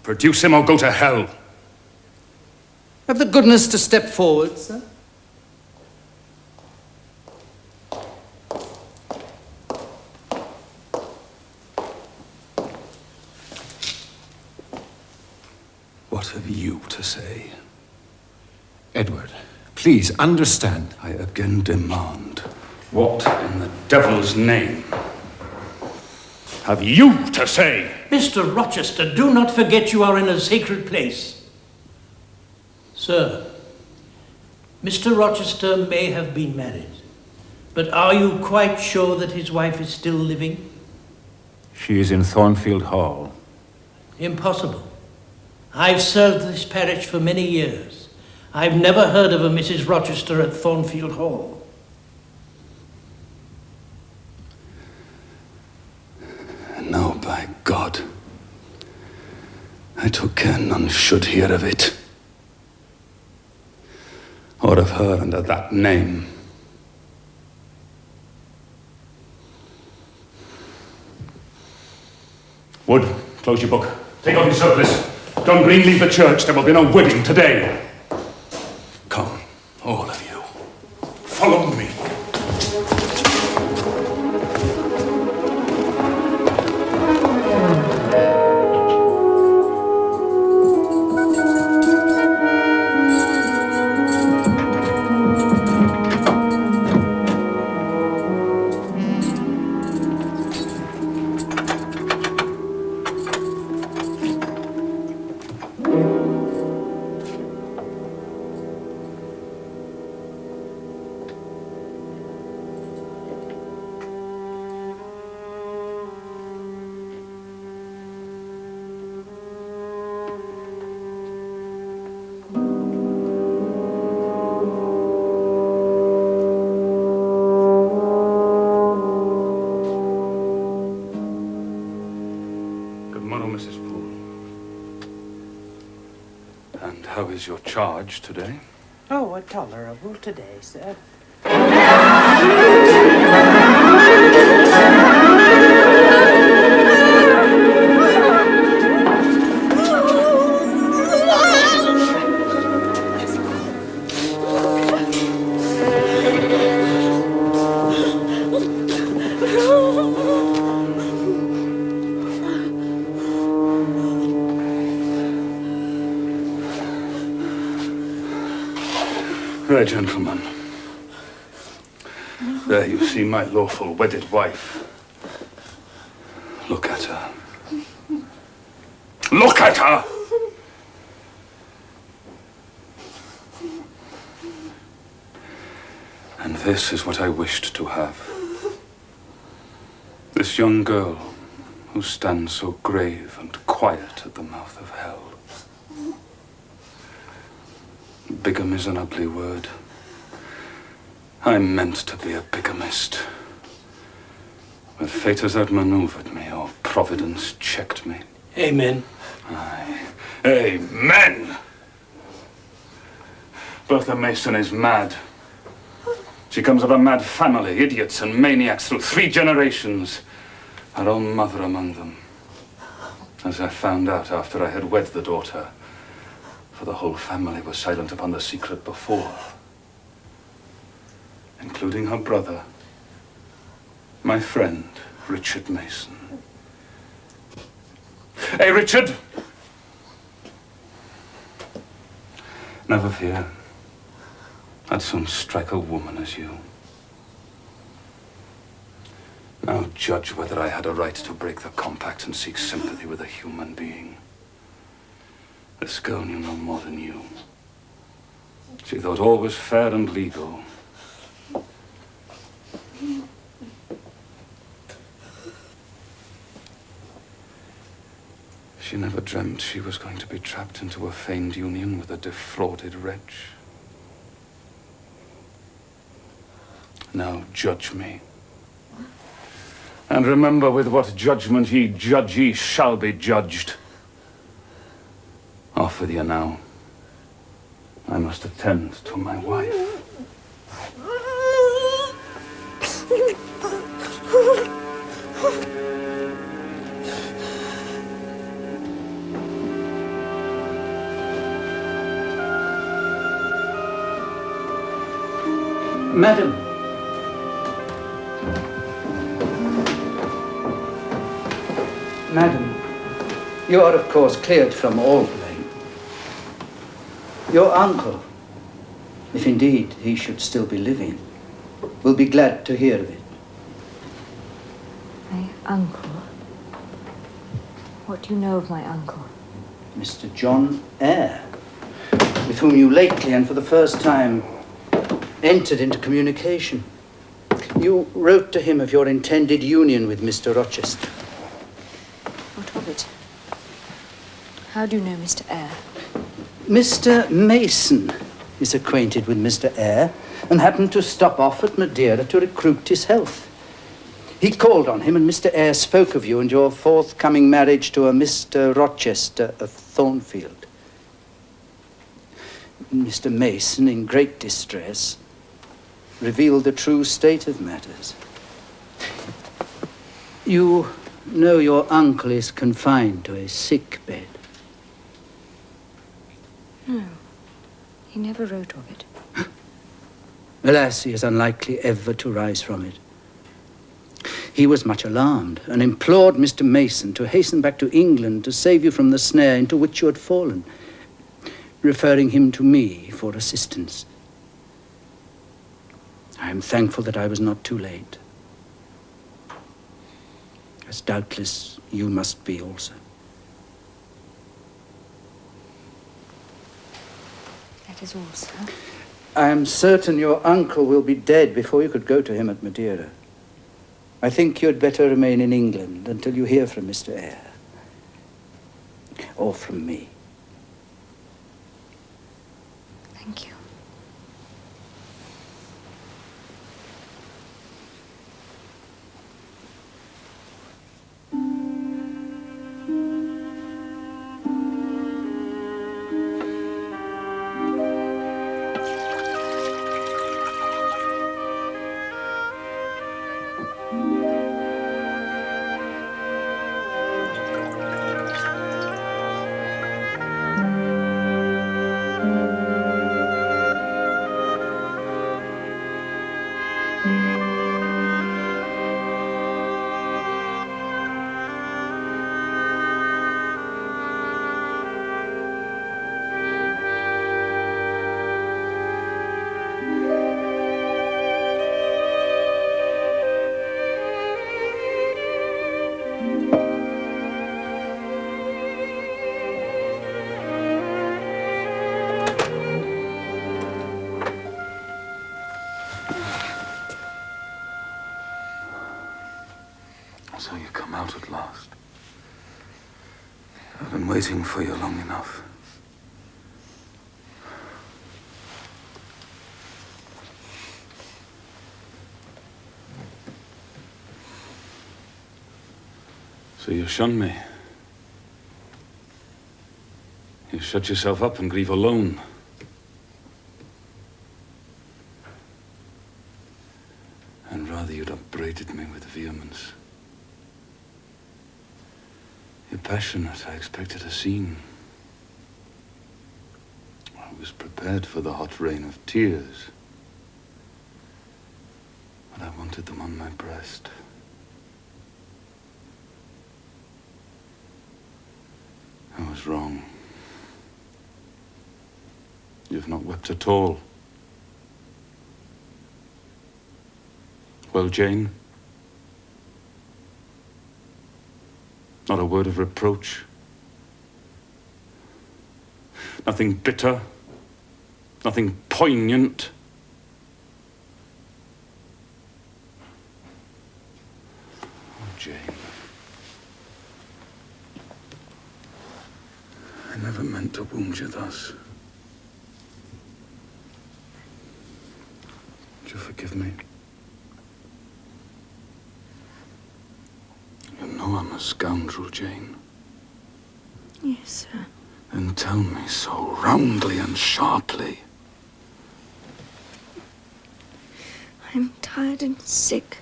E: Produce him or go to hell.
A: Have the goodness to step forward, sir.
E: What have you to say?
I: Edward, please understand.
E: I again demand, what in the devil's name have you to say?
H: Mr. Rochester, do not forget you are in a sacred place. Sir, Mr. Rochester may have been married, but are you quite sure that his wife is still living?
I: She is in Thornfield Hall.
H: Impossible. I've served this parish for many years. I've never heard of a Mrs. Rochester at Thornfield Hall.
E: No, by God. I took care none should hear of it. Or of her under that name. Wood, close your book. Take off your surplice. John Green, leave the church. There will be no wedding today. Come, all of you. Follow me. How is your charge today?
J: Oh, a tolerable today, sir.
E: There, gentlemen. There you see my lawful wedded wife. Look at her. Look at her! And this is what I wished to have. This young girl who stands so grave and quiet at the mouth of hell. Bigamy is an ugly word. I meant to be a bigamist. But fate has outmaneuvered me, or Providence checked me.
H: Amen.
E: Aye. Amen! Bertha Mason is mad. She comes of a mad family, idiots and maniacs through 3 generations. Her own mother among them. As I found out after I had wed the daughter. For the whole family was silent upon the secret before. Including her brother. My friend, Richard Mason. Hey, Richard! Never fear. I'd soon strike a woman as you. Now judge whether I had a right to break the compact and seek sympathy with a human being. This girl knew no more than you. She thought all was fair and legal. She never dreamt she was going to be trapped into a feigned union with a defrauded wretch. Now judge me. And remember with what judgment ye judge, ye shall be judged. Off with you now. I must attend to my wife.
A: Madam. Madam, you are of course cleared from all blame. Your uncle, if indeed he should still be living, will be glad to hear of it.
B: My uncle? What do you know of my uncle?
A: Mr. John Eyre, with whom you lately and for the first time entered into communication. You wrote to him of your intended union with Mr. Rochester.
B: What of it? How do you know Mr. Eyre?
A: Mr. Mason is acquainted with Mr. Eyre and happened to stop off at Madeira to recruit his health. He called on him and Mr. Eyre spoke of you and your forthcoming marriage to a Mr. Rochester of Thornfield. Mr. Mason, in great distress, revealed the true state of matters. You know your uncle is confined to a sick bed.
B: No, he never wrote of it.
A: Alas, he is unlikely ever to rise from it. He was much alarmed and implored Mr. Mason to hasten back to England to save you from the snare into which you had fallen, referring him to me for assistance. I am thankful that I was not too late, as doubtless you must be also.
B: That is all, sir.
A: I am certain your uncle will be dead before you could go to him at Madeira. I think you had better remain in England until you hear from Mr. Eyre. Or from me.
B: Thank you.
E: So you come out at last. I've been waiting for you long enough. So you shun me. You shut yourself up and grieve alone. And rather you'd upbraided me with vehemence. You're passionate. I expected a scene. I was prepared for the hot rain of tears. But I wanted them on my breast. I was wrong. You've not wept at all. Well, Jane? Not a word of reproach? Nothing bitter? Nothing poignant? Oh, Jane. I never meant to wound you thus. Would you forgive me? You know I'm a scoundrel, Jane.
B: Yes, sir.
E: Then tell me so roundly and sharply.
B: I'm tired and sick.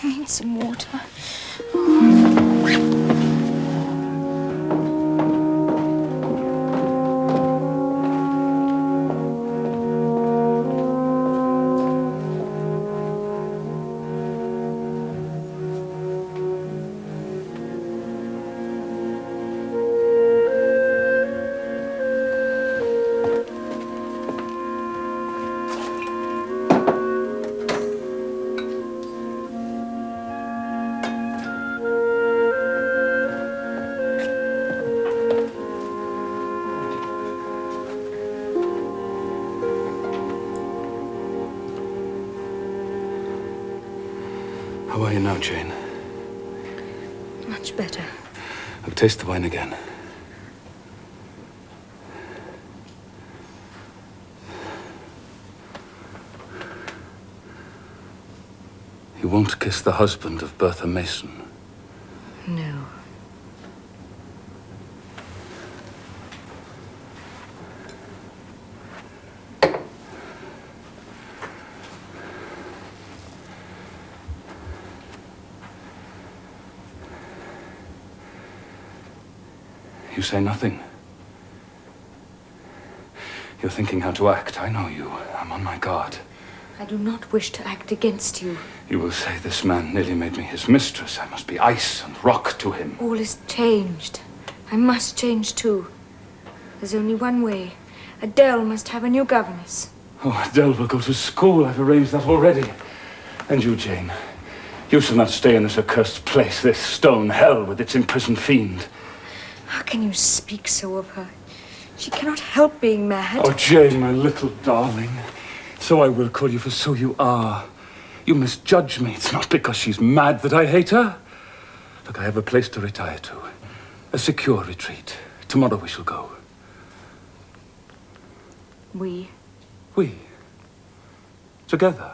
B: I need some water.
E: How are you now, Jane?
B: Much better.
E: I'll taste the wine again. You won't kiss the husband of Bertha Mason?
B: No.
E: You say nothing. You're thinking how to act. I know you. I'm on my guard.
B: I do not wish to act against you.
E: You will say this man nearly made me his mistress. I must be ice and rock to him.
B: All is changed. I must change too. There's only one way. Adele must have a new governess.
E: Oh, Adele will go to school. I've arranged that already. And you, Jane, you shall not stay in this accursed place, this stone hell with its imprisoned fiend.
B: How can you speak so of her? She cannot help being mad.
E: Oh, Jane, my little darling. So I will call you, for so you are. You misjudge me. It's not because she's mad that I hate her. Look, I have a place to retire to. A secure retreat. Tomorrow we shall go.
B: We?
E: We. Together.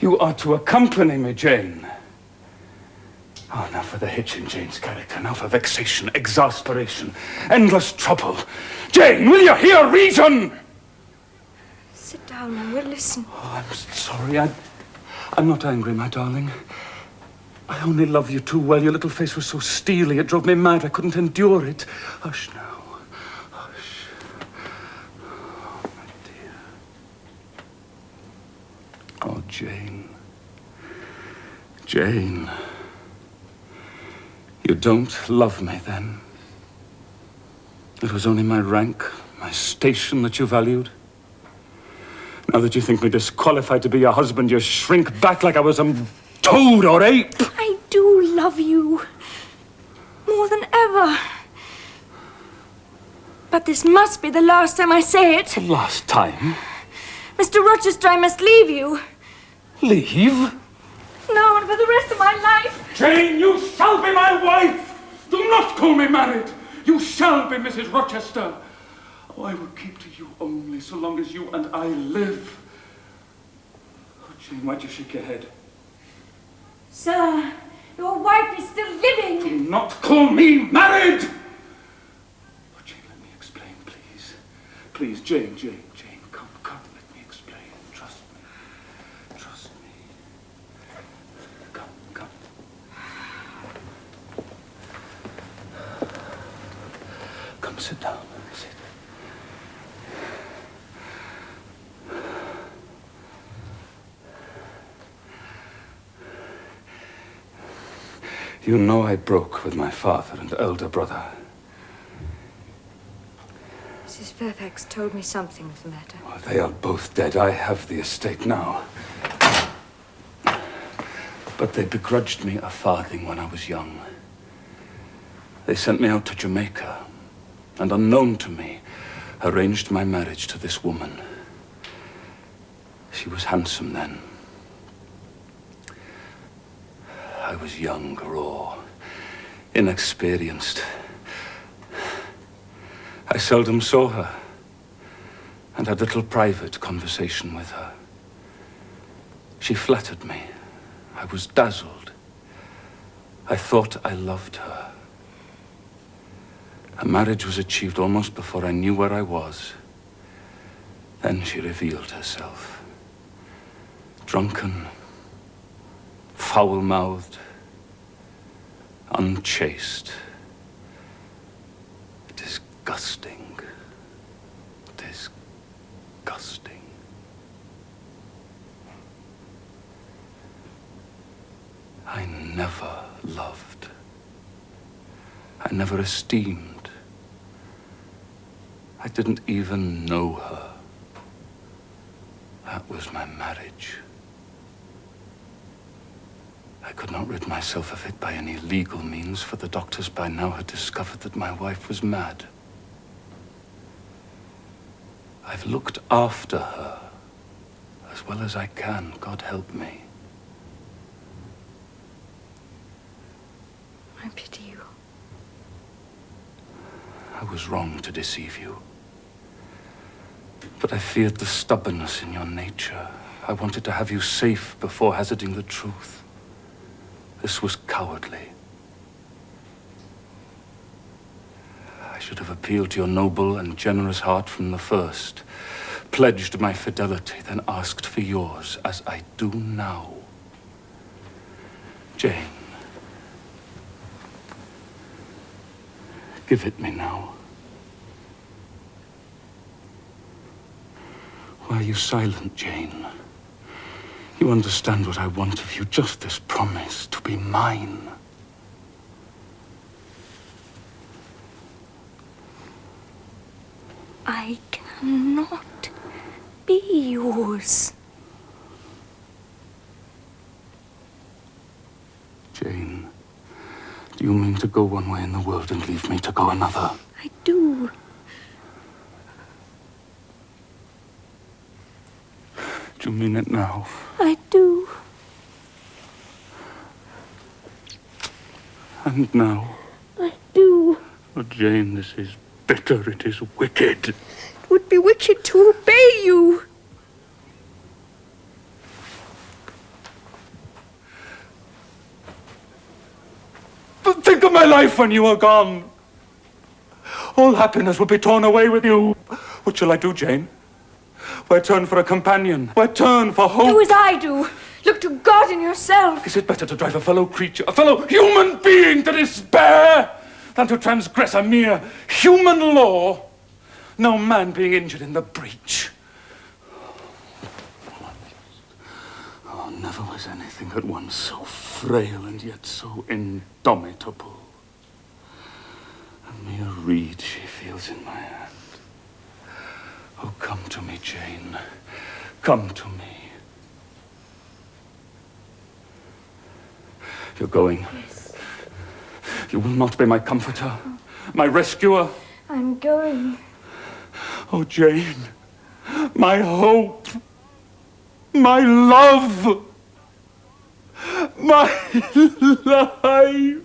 E: You are to accompany me, Jane. Oh, now for the hitch in Jane's character. Now for vexation, exasperation, endless trouble. Jane, will you hear reason?
B: Sit down and we'll listen.
E: Oh, I'm sorry. I'm not angry, my darling. I only love you too well. Your little face was so steely. It drove me mad. I couldn't endure it. Hush now. Hush. Oh, my dear. Oh, Jane. Jane. You don't love me, then? It was only my rank, my station that you valued? Now that you think me disqualified to be your husband, you shrink back like I was some toad or ape.
B: I do love you. More than ever. But this must be the last time I say it.
E: The last time?
B: Mr. Rochester, I must leave you.
E: Leave?
B: Now and for the rest of my life.
E: Jane, you shall be my wife! Do not call me married! You shall be Mrs. Rochester! Oh, I will keep to you only so long as you and I live. Oh, Jane, why'd you shake your head?
G: Sir, your wife is still living.
E: Do not call me married! Oh, Jane, let me explain, please. Please, Jane, come, let me explain. Trust me. Trust me. Come. Come, sit down. Sit. You know I broke with my father and elder brother.
B: Mrs. Fairfax told me something of the matter.
E: Well, they are both dead. I have the estate now. But they begrudged me a farthing when I was young. They sent me out to Jamaica, and unknown to me, arranged my marriage to this woman. She was handsome then. I was young, raw, inexperienced. I seldom saw her and had little private conversation with her. She flattered me. I was dazzled. I thought I loved her. A marriage was achieved almost before I knew where I was. Then she revealed herself. Drunken, foul-mouthed, unchaste, disgusting. I never loved. I never esteemed. I didn't even know her. That was my marriage. I could not rid myself of it by any legal means, for the doctors by now had discovered that my wife was mad. I've looked after her as well as I can, God help me.
B: I pity you.
E: I was wrong to deceive you. But I feared the stubbornness in your nature. I wanted to have you safe before hazarding the truth. This was cowardly. I should have appealed to your noble and generous heart from the first, pledged my fidelity, then asked for yours, as I do now. Jane, give it me now. Why are you silent, Jane? You understand what I want of you, just this promise to be mine.
B: I cannot be yours.
E: Jane, do you mean to go one way in the world and leave me to go another?
B: I do.
E: Do you mean it now?
B: I do.
E: And now?
B: I do.
E: Oh, Jane, this is bitter. It is wicked.
B: It would be wicked to obey you.
E: But think of my life when you are gone. All happiness will be torn away with you. What shall I do, Jane? Where turn for a companion? Where turn for hope?
B: Do as I do. Look to God in yourself.
E: Is it better to drive a fellow creature, a fellow human being to despair than to transgress a mere human law? No man being injured in the breach. Oh, never was anything at once so frail and yet so indomitable. A mere reed she feels in my hand. Oh, come to me, Jane. Come to me. You're going.
B: Yes.
E: You will not be my comforter, my rescuer.
B: I'm going.
E: Oh, Jane, my hope, my love, my life.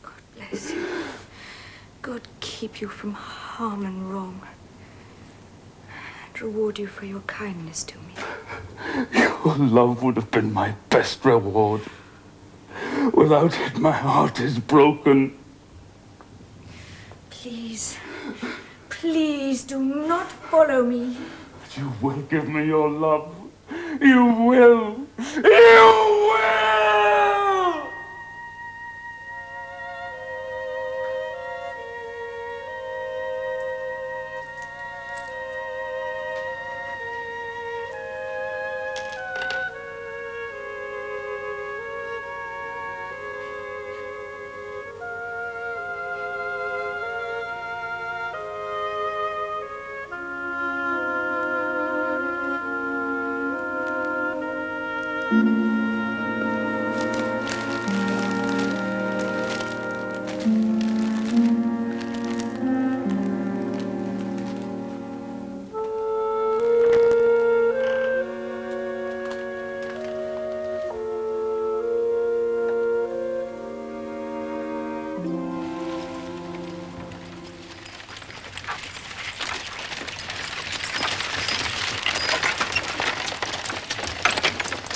B: God bless you. keep you from harm and wrong, and reward you for your kindness to me.
E: Your love would have been my best reward. Without it, my heart is broken.
B: Please, please do not follow me.
E: But you will give me your love. You will. You will!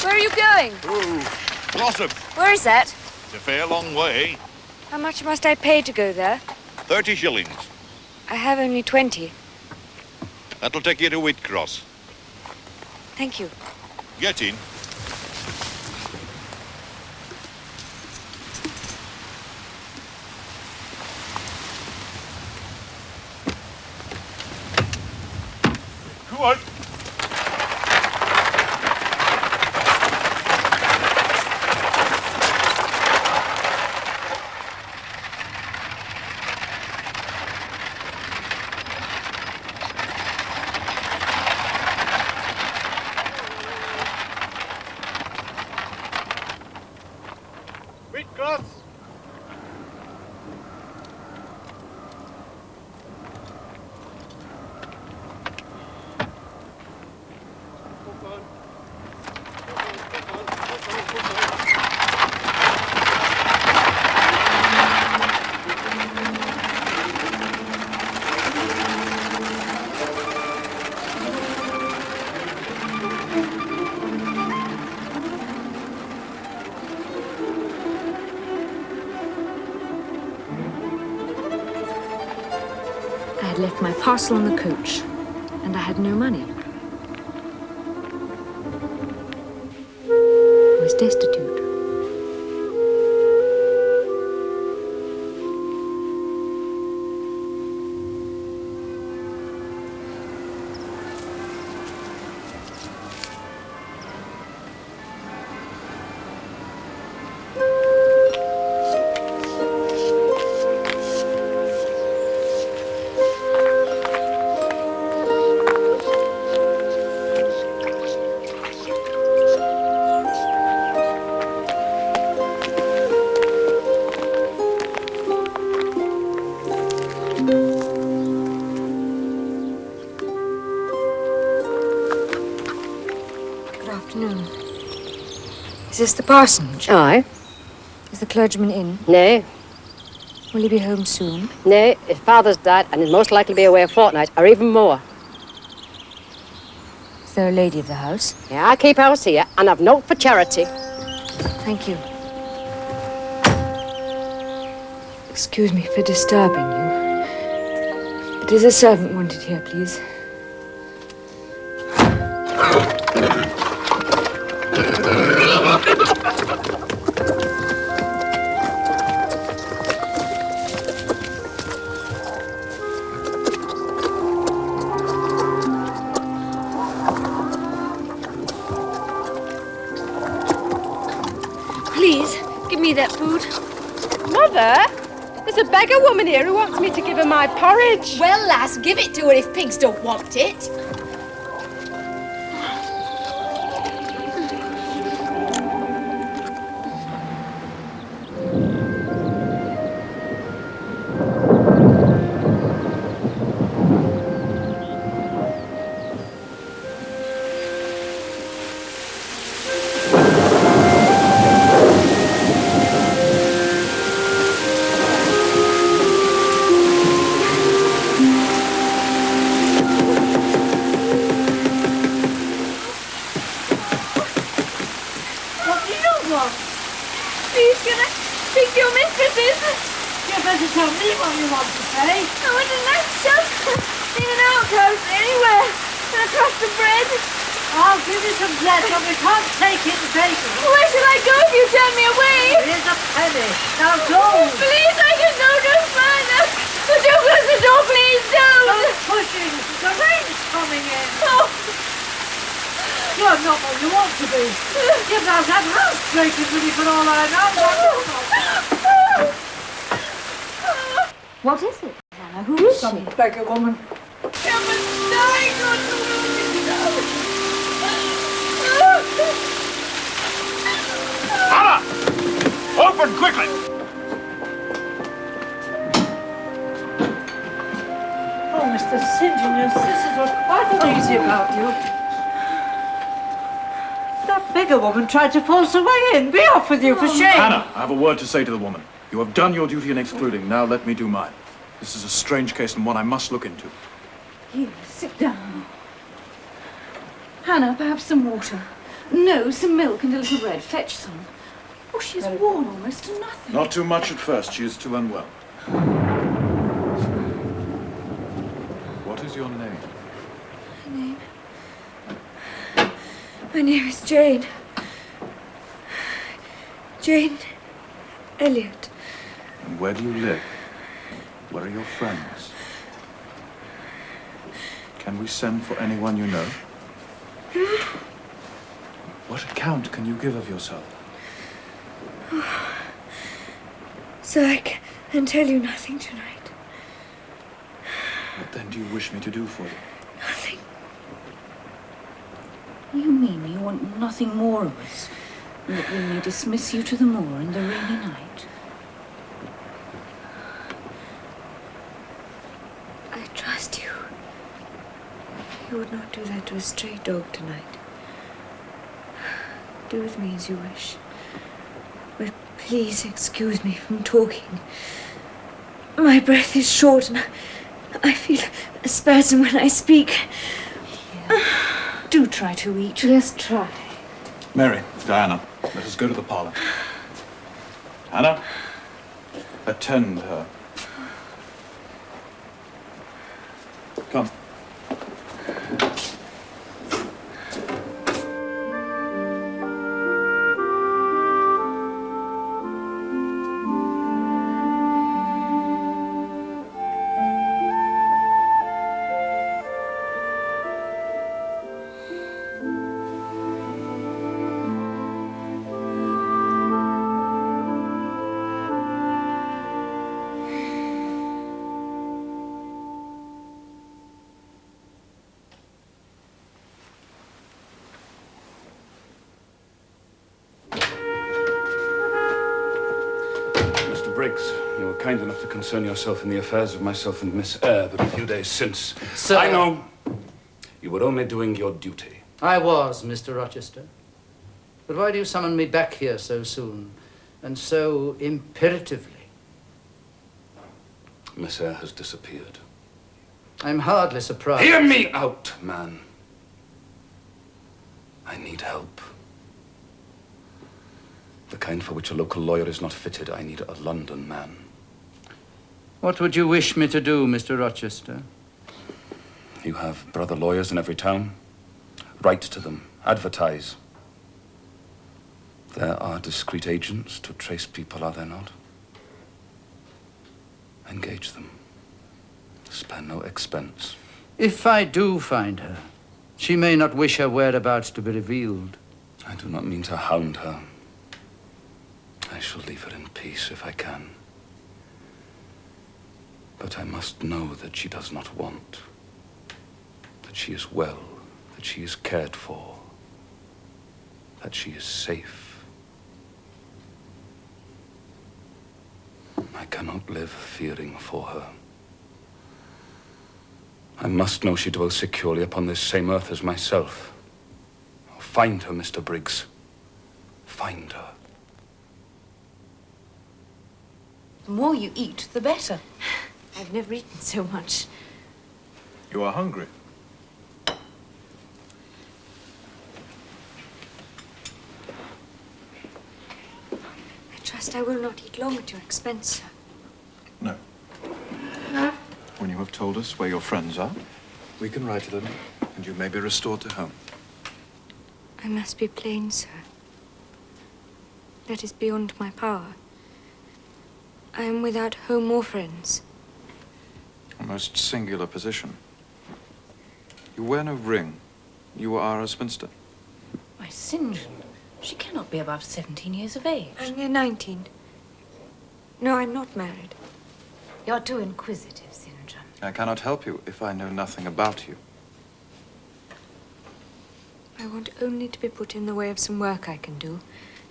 B: Where are you going?
K: Oh, Blossom.
B: Where is that?
K: It's a fair long way.
B: How much must I pay to go there?
K: 30 shillings.
B: I have only 20.
K: That'll take you to Whitcross.
B: Thank you.
K: Get in. Go on. Whitcross.
B: I had left my parcel on the coach, and I had no money. I was destitute. Is this the parsonage?
L: Aye.
B: Is the clergyman in?
L: Nay.
B: Will he be home soon?
L: Nay, his father's died and he'll most likely be away a fortnight, or even more.
B: Is there a lady of the house?
L: Yeah, I keep house here, and I've note for charity.
B: Thank you. Excuse me for disturbing you. But is a servant wanted here, please? Please, give me that food.
L: Mother, there's a beggar woman here who wants me to give her my porridge.
M: Well, lass, give it to her if pigs don't want it.
N: to tell me what you want to say.
B: I was in that shelter, in an outhouse, anywhere. Across the bread.
N: I'll give you some bread, but we can't take it and take it.
B: Where shall I go if you turn me away?
N: Here's a penny. Now go.
B: Please, I can go no further. Don't close the door, please, don't.
N: Stop pushing. The rain's coming in.
B: Oh.
N: You're not what you want to be. You might have housebreaking with you for all I know.
G: What is it, Hannah? Who is
N: Some
G: she?
N: beggar woman.
B: You must die, God,
K: Anna! Open quickly!
N: Oh, Mr. St. John, your sisters were quite uneasy about you. That beggar woman tried to force her way in. Be off with you, for shame.
O: Hannah, I have a word to say to the woman. You have done your duty in excluding. Now let me do mine. This is a strange case and one I must look into.
D: Here, sit down. Hannah, perhaps some water. No, some milk and a little bread. Fetch some. Oh, she's worn almost to nothing.
O: Not too much at first. She is too unwell. What is your name?
B: My name is Jane. Jane Elliot.
O: And where do you live? Where are your friends? Can we send for anyone you know? What account can you give of yourself?
B: So I can tell you nothing tonight.
O: What then do you wish me to do for you?
B: Nothing.
D: You mean you want nothing more of us than that we may dismiss you to the moor in the rainy night?
B: I trust you. You would not do that to a stray dog tonight. Do with me as you wish. But please excuse me from talking. My breath is short and I feel a spasm when I speak.
D: Do try to eat.
B: Yes, try.
O: Mary, Diana, let us go to the parlour. Hannah, attend her. Come.
E: Briggs, you were kind enough to concern yourself in the affairs of myself and Miss Eyre but a few days since.
A: Sir.
E: I know you were only doing your duty.
A: I was, Mr. Rochester. But why do you summon me back here so soon, and so imperatively?
E: Miss Eyre has disappeared.
A: I'm hardly surprised.
E: Hear me out, man. I need help. The kind for which a local lawyer is not fitted. I need a London man.
A: What would you wish me to do, Mr. Rochester?
E: You have brother lawyers in every town. Write to them. Advertise. There are discreet agents to trace people, are there not? Engage them. Spare no expense.
A: If I do find her, she may not wish her whereabouts to be revealed.
E: I do not mean to hound her. I shall leave her in peace if I can. But I must know that she does not want. That she is well. That she is cared for. That she is safe. I cannot live fearing for her. I must know she dwells securely upon this same earth as myself. Find her, Mr. Briggs. Find her.
D: The more you eat, the better.
B: I've never eaten so much.
O: You are hungry.
B: I trust I will not eat long at your expense, sir.
O: No. have told us where your friends are. We can write to them, and you may be restored to home.
B: I must be plain, sir. That is beyond my power. I am without home or friends.
O: A most singular position. You wear no ring. You are a spinster.
D: Why, St. John, she cannot be above 17 years of age.
B: I'm near 19. No, I'm not married.
D: You're too inquisitive, St. John.
O: I cannot help you if I know nothing about you.
B: I want only to be put in the way of some work I can do,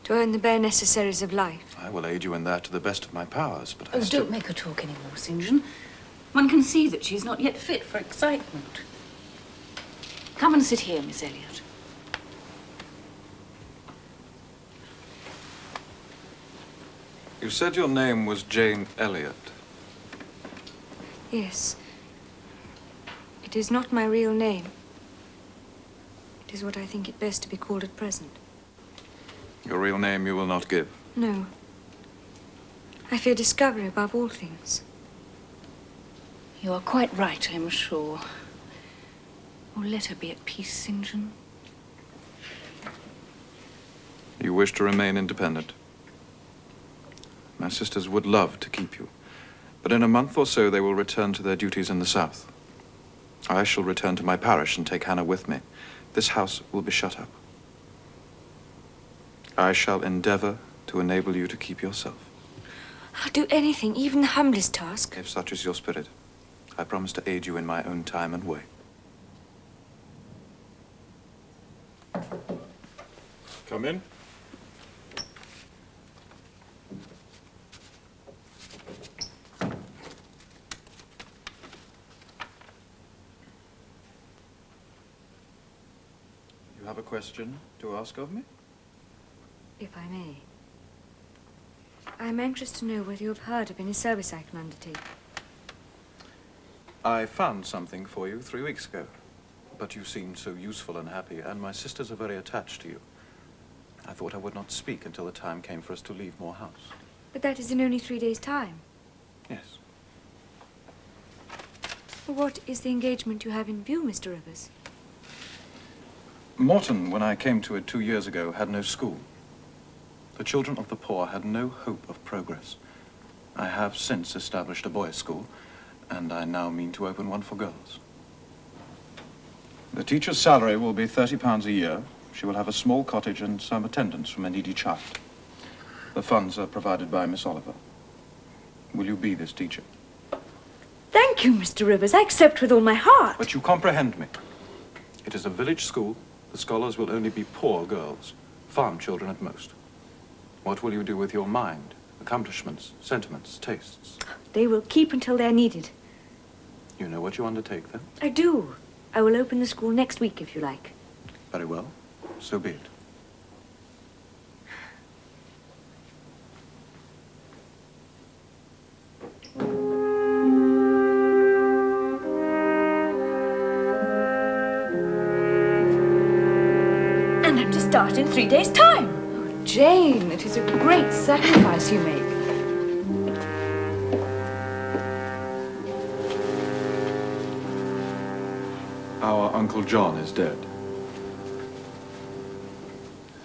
B: to earn the bare necessaries of life.
O: I will aid you in that to the best of my powers, but
D: Oh, don't make her talk any more, St. John. One can see that she's not yet fit for excitement. Come and sit here, Miss Elliot.
O: You said your name was Jane Elliot.
B: Yes. It is not my real name. It is what I think it best to be called at present.
O: Your real name you will not give.
B: No. I fear discovery above all things.
D: You are quite right, I'm sure. Oh, let her be at peace, St. John.
O: You wish to remain independent. My sisters would love to keep you, but in a month or so they will return to their duties in the south. I shall return to my parish and take Hannah with me. This house will be shut up. I shall endeavor to enable you to keep yourself.
B: I'll do anything, even the humblest task.
O: If such is your spirit, I promise to aid you in my own time and way. Come in. You have a question to ask of me?
B: If I may. I am anxious to know whether you have heard of any service I can undertake.
O: I found something for you 3 weeks ago, but you seemed so useful and happy, and my sisters are very attached to you. I thought I would not speak until the time came for us to leave Moor House.
B: But that is in only 3 days' time.
O: Yes.
B: What is the engagement you have in view, Mr. Rivers?
O: Morton, when I came to it 2 years ago, had no school. The children of the poor had no hope of progress. I have since established a boys' school, and I now mean to open one for girls. The teacher's salary will be £30 a year. She will have a small cottage and some attendance from a needy child. The funds are provided by Miss Oliver. Will you be this teacher?
B: Thank you, Mr. Rivers. I accept with all my heart.
O: But you comprehend me. It is a village school. The scholars will only be poor girls, farm children at most. What will you do with your mind, accomplishments, sentiments, tastes?
B: They will keep until they're needed.
O: You know what you undertake, then?
B: I do. I will open the school next week, if you like.
O: Very well. So be it.
B: And I'm to start in 3 days' time.
D: Oh, Jane, it is a great sacrifice you make.
O: Our Uncle John is dead.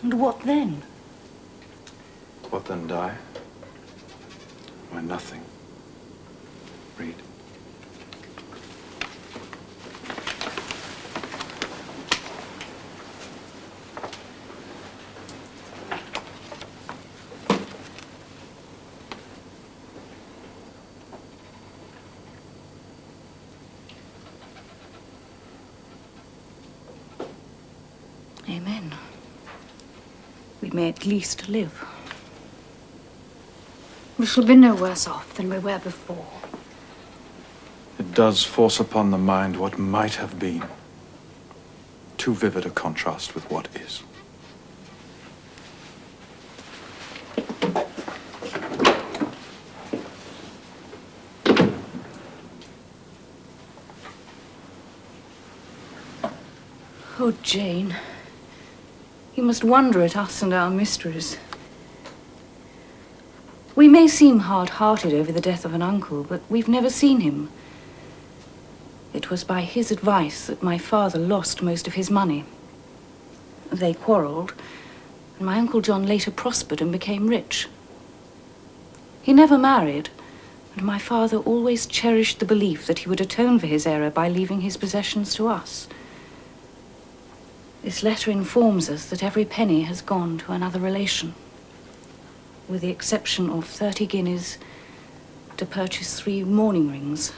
D: And what then?
O: What then, Di? Why, nothing. Read.
D: Amen. We may at least live. We shall be no worse off than we were before.
O: It does force upon the mind what might have been. Too vivid a contrast with what is.
D: Oh, Jane. You must wonder at us and our mysteries. We may seem hard-hearted over the death of an uncle, but we've never seen him. It was by his advice that my father lost most of his money. They quarrelled, and my Uncle John later prospered and became rich. He never married, and my father always cherished the belief that he would atone for his error by leaving his possessions to us. This letter informs us that every penny has gone to another relation, with the exception of 30 guineas to purchase 3 mourning rings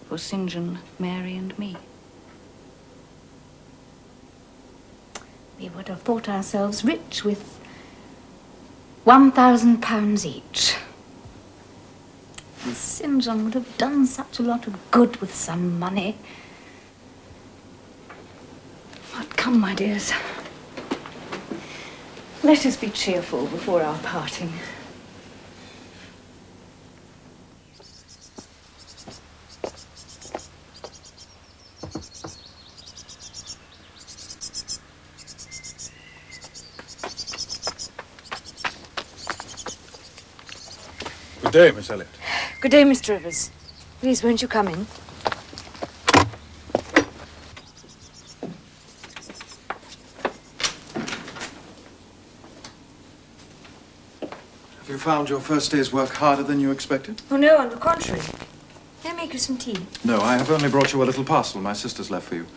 D: for St. John, Mary and me.
P: We would have thought ourselves rich with £1,000 each. And St. John would have done such a lot of good with some money.
D: But come, my dears. Let us be cheerful before our parting.
O: Good day, Miss Elliot.
B: Good day, Mr. Rivers. Please, won't you come in?
O: Have you found your first day's work harder than you expected?
B: Oh, no, on the contrary. May I make you some tea?
O: No, I have only brought you a little parcel my sister's left for you.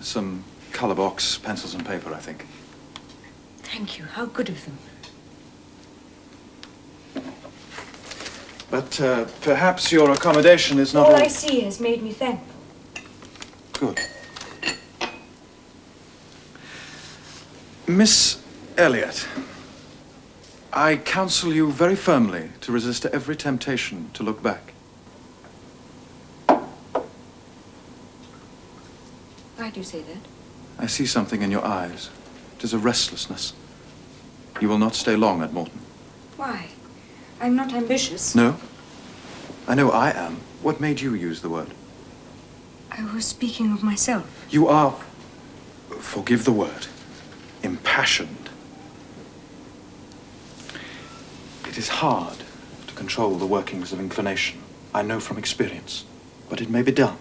O: Some colour box, pencils and paper, I think.
B: Thank you. How good of them.
O: But perhaps your accommodation is not
B: all I see has made me thankful.
O: Good. Miss Elliot, I counsel you very firmly to resist every temptation to look back.
B: Why do you say that?
O: I see something in your eyes. It is a restlessness. You will not stay long at Morton.
B: Why? I'm not ambitious.
O: No? I know I am. What made you use the word?
B: I was speaking of myself.
O: You are, forgive the word, impassioned. It is hard to control the workings of inclination. I know from experience, but it may be done.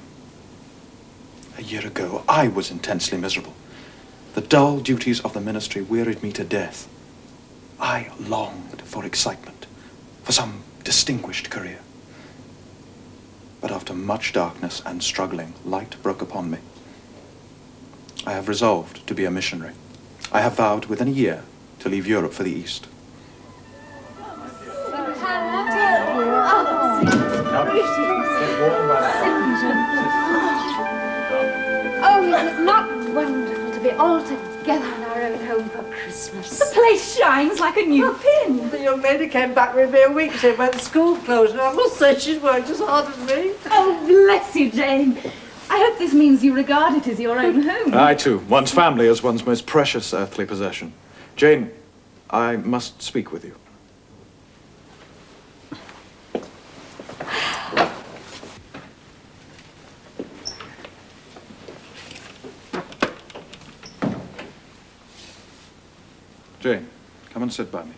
O: A year ago, I was intensely miserable. The dull duties of the ministry wearied me to death. I longed for excitement, for some distinguished career. But after much darkness and struggling, light broke upon me. I have resolved to be a missionary. I have vowed within a year to leave Europe for the East.
M: Oh, is it not wonderful to be all together in our own home for Christmas?
N: The place shines like a new pin. The young lady came back with me a week ago when the school closed, and I must say she's worked as hard as me.
D: Oh, bless you, Jane. I hope this means you regard it as your own home.
O: I, too. One's family is one's most precious earthly possession. Jane, I must speak with you. Jane, come and sit by me.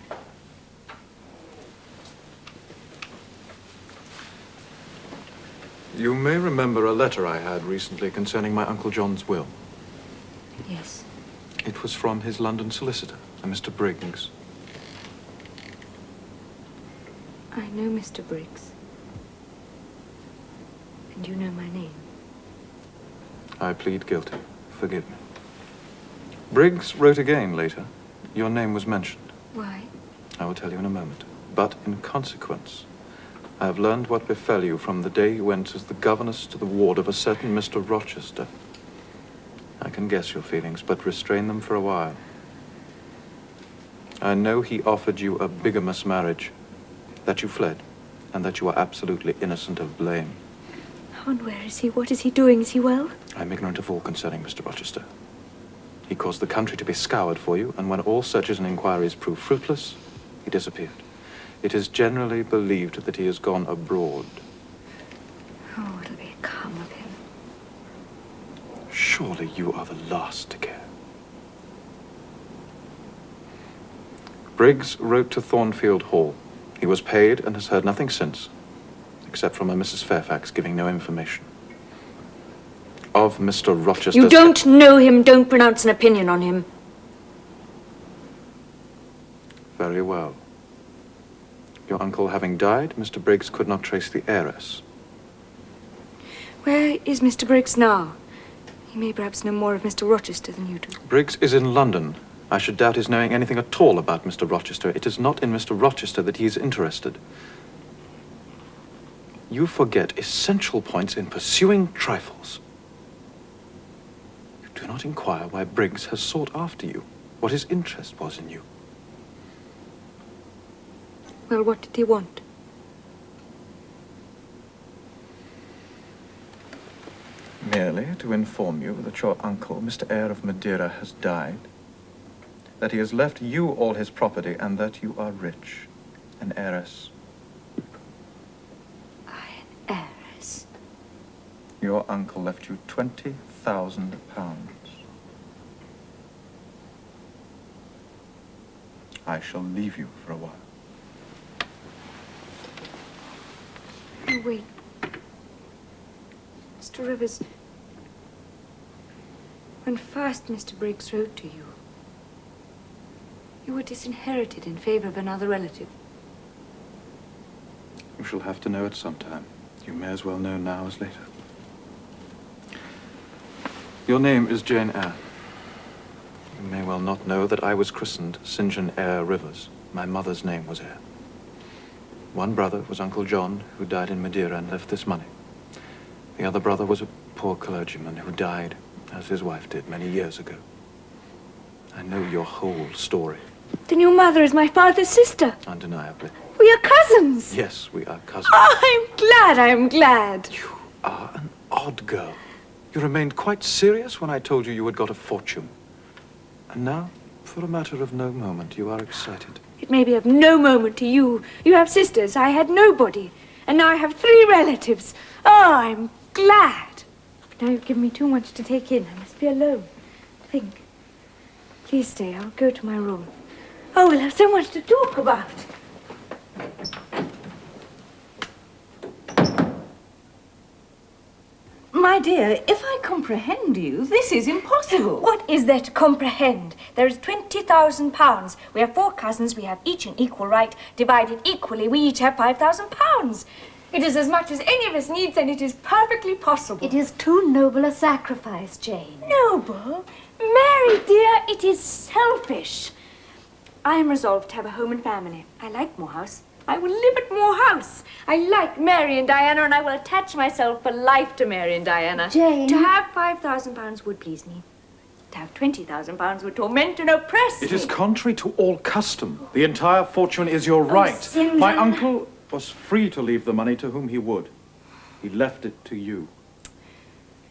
O: You may remember a letter I had recently concerning my Uncle John's will.
B: Yes.
O: It was from his London solicitor, a Mr. Briggs.
B: I know Mr. Briggs. And you know my name.
O: I plead guilty. Forgive me. Briggs wrote again later. Your name was mentioned.
B: Why?
O: I will tell you in a moment. But in consequence, I have learned what befell you from the day you went as the governess to the ward of a certain Mr. Rochester. I can guess your feelings, but restrain them for a while. I know he offered you a bigamous marriage, that you fled, and that you are absolutely innocent of blame.
B: How and where is he? What is he doing? Is he well?
O: I'm ignorant of all concerning Mr. Rochester. He caused the country to be scoured for you, and when all searches and inquiries proved fruitless, he disappeared. It is generally believed that he has gone abroad.
B: Oh, what'll become of him?
O: Surely you are the last to care. Briggs wrote to Thornfield Hall. He was paid and has heard nothing since, except from a Mrs. Fairfax giving no information. of Mr. Rochester.
B: You don't know him. Don't pronounce an opinion on him.
O: Very well. Your uncle having died, Mr. Briggs could not trace the heiress.
B: Where is Mr. Briggs now? He may perhaps know more of Mr. Rochester than you do.
O: Briggs is in London. I should doubt his knowing anything at all about Mr. Rochester. It is not in Mr. Rochester that he is interested. You forget essential points in pursuing trifles. You do not inquire why Briggs has sought after you, what his interest was in you.
B: Well, what did he want?
O: Merely to inform you that your uncle, Mr. Eyre of Madeira, has died, that he has left you all his property, and that you are rich, an heiress.
B: Heiress?
O: Your uncle left you £20,000. I shall leave you for a while.
B: No, wait. Mr. Rivers, when first Mr. Briggs wrote to you, you were disinherited in favor of another relative.
O: You shall have to know it sometime. You may as well know now as later. Your name is Jane Eyre. You may well not know that I was christened St. John Eyre Rivers. My mother's name was Eyre. One brother was Uncle John, who died in Madeira and left this money. The other brother was a poor clergyman who died, as his wife did, many years ago. I know your whole story.
B: Then your mother is my father's sister.
O: Undeniably.
B: We are cousins.
O: Yes, we are cousins.
B: Oh, I'm glad.
O: You are an odd girl. You remained quite serious when I told you had got a fortune. And now, for a matter of no moment, you are excited.
B: It may be of no moment to you. You have sisters. I had nobody. And now I have 3 relatives. Oh, I'm glad. But now you've given me too much to take in. I must be alone. Think. Please stay. I'll go to my room. Oh, we'll have so much to talk about.
D: My dear, if I comprehend you, this is impossible.
G: What is there to comprehend? There is £20,000. We are 4 cousins. We have each an equal right. Divided equally, we each have £5,000. It is as much as any of us needs, and it is perfectly possible.
M: It is too noble a sacrifice, Jane.
B: Noble? Mary, dear, it is selfish. I am resolved to have a home and family. I like Moor House. I will live at Moor House. I like Mary and Diana, and I will attach myself for life to Mary and Diana.
M: Jane.
B: To have £5,000 would please me. To have £20,000 would torment and oppress me.
O: It is contrary to all custom. The entire fortune is your right.
B: St.
O: My
B: John.
O: uncle was free to leave the money to whom he would. He left it to you.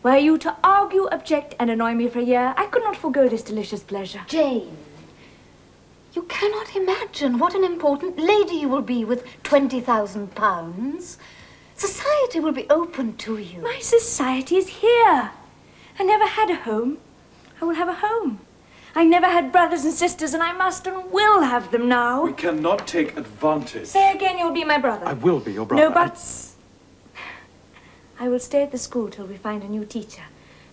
B: Were you to argue, object, and annoy me for a year, I could not forego this delicious pleasure.
M: Jane, you cannot imagine what an important lady you will be with £20,000. Society will be open to you.
B: My society is here. I never had a home. I will have a home. I never had brothers and sisters, and I must and will have them now.
O: We cannot take advantage.
B: Say again, you'll be my brother.
O: I will be your brother.
B: No buts. I will stay at the school till we find a new teacher,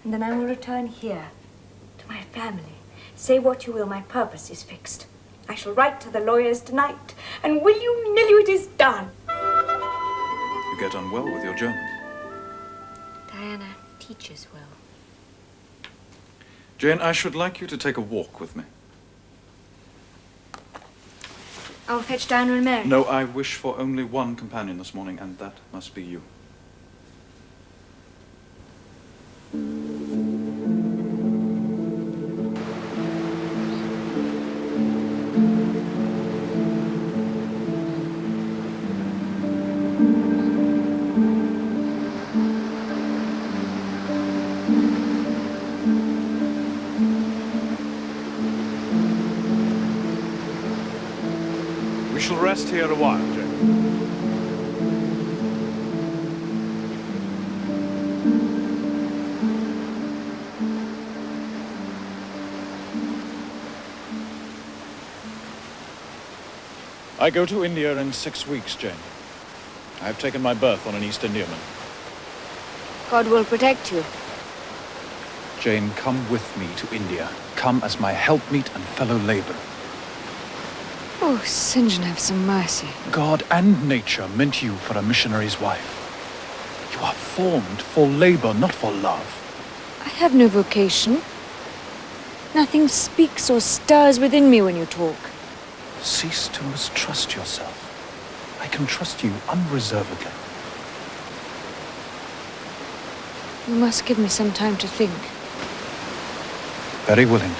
B: and then I will return here to my family. Say what you will, my purpose is fixed. I shall write to the lawyers tonight, and will you nil you, it is done.
O: You get on well with your German.
B: Diana teaches well.
O: Jane, I should like you to take a walk with me.
B: I'll fetch Diana and Mary.
O: No, I wish for only one companion this morning, and that must be you.
K: We shall rest here a while, Jane. I go to India in 6 weeks, Jane. I have taken my berth on an East Indiaman.
B: God will protect you.
K: Jane, come with me to India. Come as my helpmeet and fellow laborer.
B: Oh, St. John, have some mercy.
K: God and nature meant you for a missionary's wife. You are formed for labor, not for love.
B: I have no vocation. Nothing speaks or stirs within me when you talk.
K: Cease to mistrust yourself. I can trust you unreservedly.
B: You must give me some time to think.
K: Very willingly.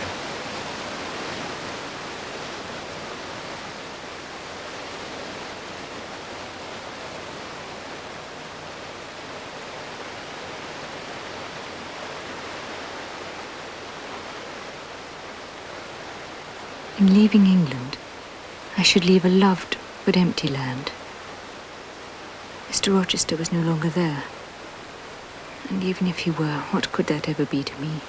B: In leaving England, I should leave a loved but empty land. Mr. Rochester was no longer there. And even if he were, what could that ever be to me?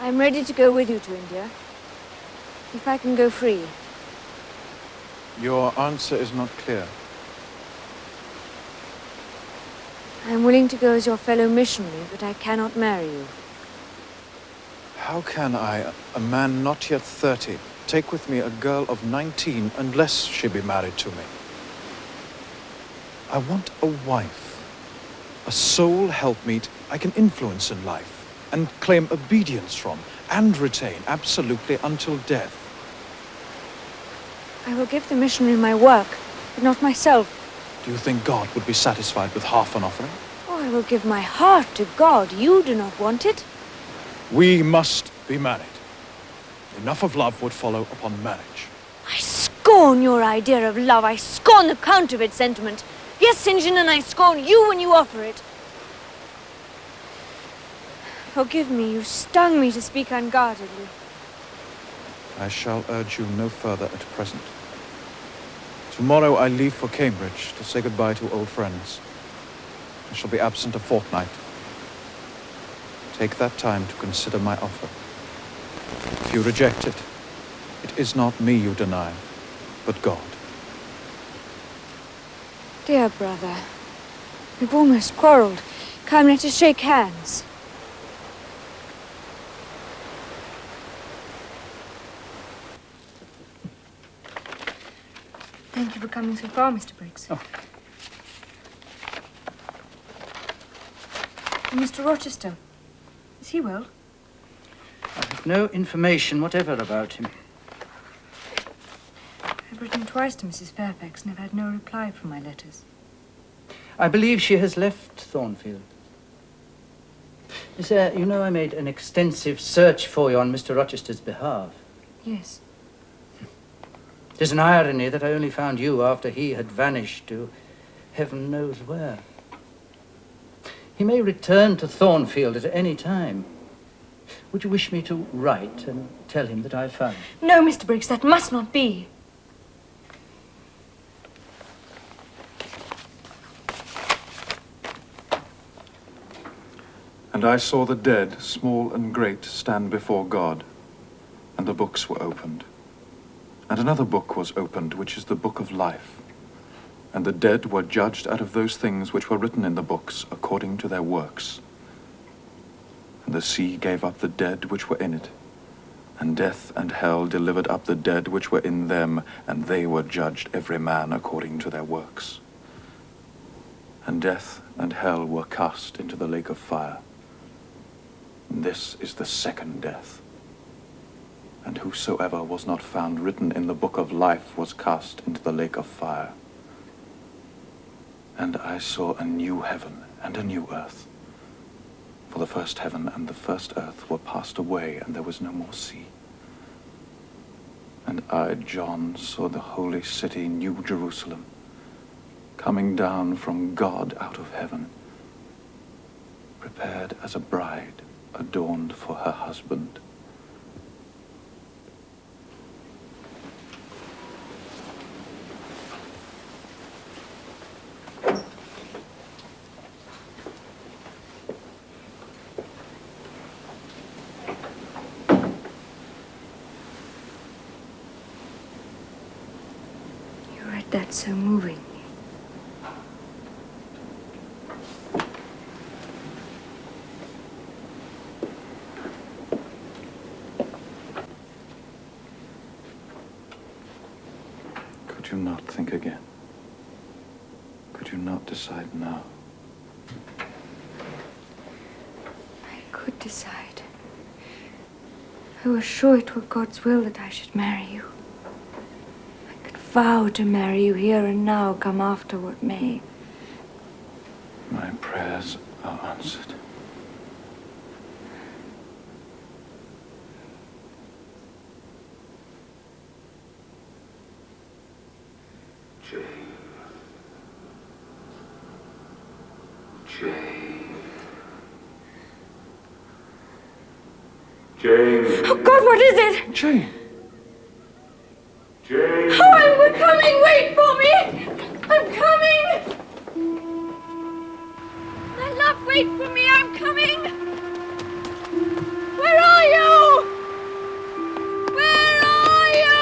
B: I'm ready to go with you to India, if I can go free.
O: Your answer is not clear.
B: I am willing to go as your fellow missionary, but I cannot marry you.
O: How can I, a man not yet 30, take with me a girl of 19 unless she be married to me? I want a wife, a sole helpmeet I can influence in life, and claim obedience from, and retain absolutely until death.
B: I will give the missionary my work, but not myself.
O: Do you think God would be satisfied with half an offering?
B: Oh, I will give my heart to God. You do not want it.
O: We must be married. Enough of love would follow upon marriage.
B: I scorn your idea of love. I scorn the counterfeit sentiment. Yes, St. John, and I scorn you when you offer it. Forgive me, you stung me to speak unguardedly.
O: I shall urge you no further at present. Tomorrow I leave for Cambridge to say goodbye to old friends. I shall be absent a fortnight. Take that time to consider my offer. If you reject it, it is not me you deny, but God.
B: Dear brother, we've almost quarreled. Come, let us shake hands. Thank you for coming so far, Mr. Briggs.
A: Oh.
B: And Mr. Rochester, is he well?
A: I have no information whatever about him.
B: I've written twice to Mrs. Fairfax and have had no reply from my letters.
A: I believe she has left Thornfield. Miss Eyre, you know I made an extensive search for you on Mr. Rochester's behalf.
B: Yes.
A: It is an irony that I only found you after he had vanished to heaven knows where. He may return to Thornfield at any time. Would you wish me to write and tell him that I found him?
B: No, Mr. Briggs, that must not be.
O: And I saw the dead, small and great, stand before God, and the books were opened. And another book was opened, which is the book of life. And the dead were judged out of those things which were written in the books, according to their works. And the sea gave up the dead which were in it, and death and hell delivered up the dead which were in them, and they were judged every man according to their works. And death and hell were cast into the lake of fire. And this is the second death. And whosoever was not found written in the book of life was cast into the lake of fire. And I saw a new heaven and a new earth. For the first heaven and the first earth were passed away, and there was no more sea. And I, John, saw the holy city, New Jerusalem, coming down from God out of heaven, prepared as a bride adorned for her husband.
B: that so moving?
O: Could you not think again? Could you not decide now?
B: I could decide. I was sure it were God's will that I should marry you. I could vow to marry you here and now, come after what may.
O: My prayers are answered.
E: Jane.
G: Oh, God, what is it?
O: Jane.
E: Jane.
G: Oh, we're coming! Wait for me! I'm coming! My love, wait for me! I'm coming! Where are you? Where are you?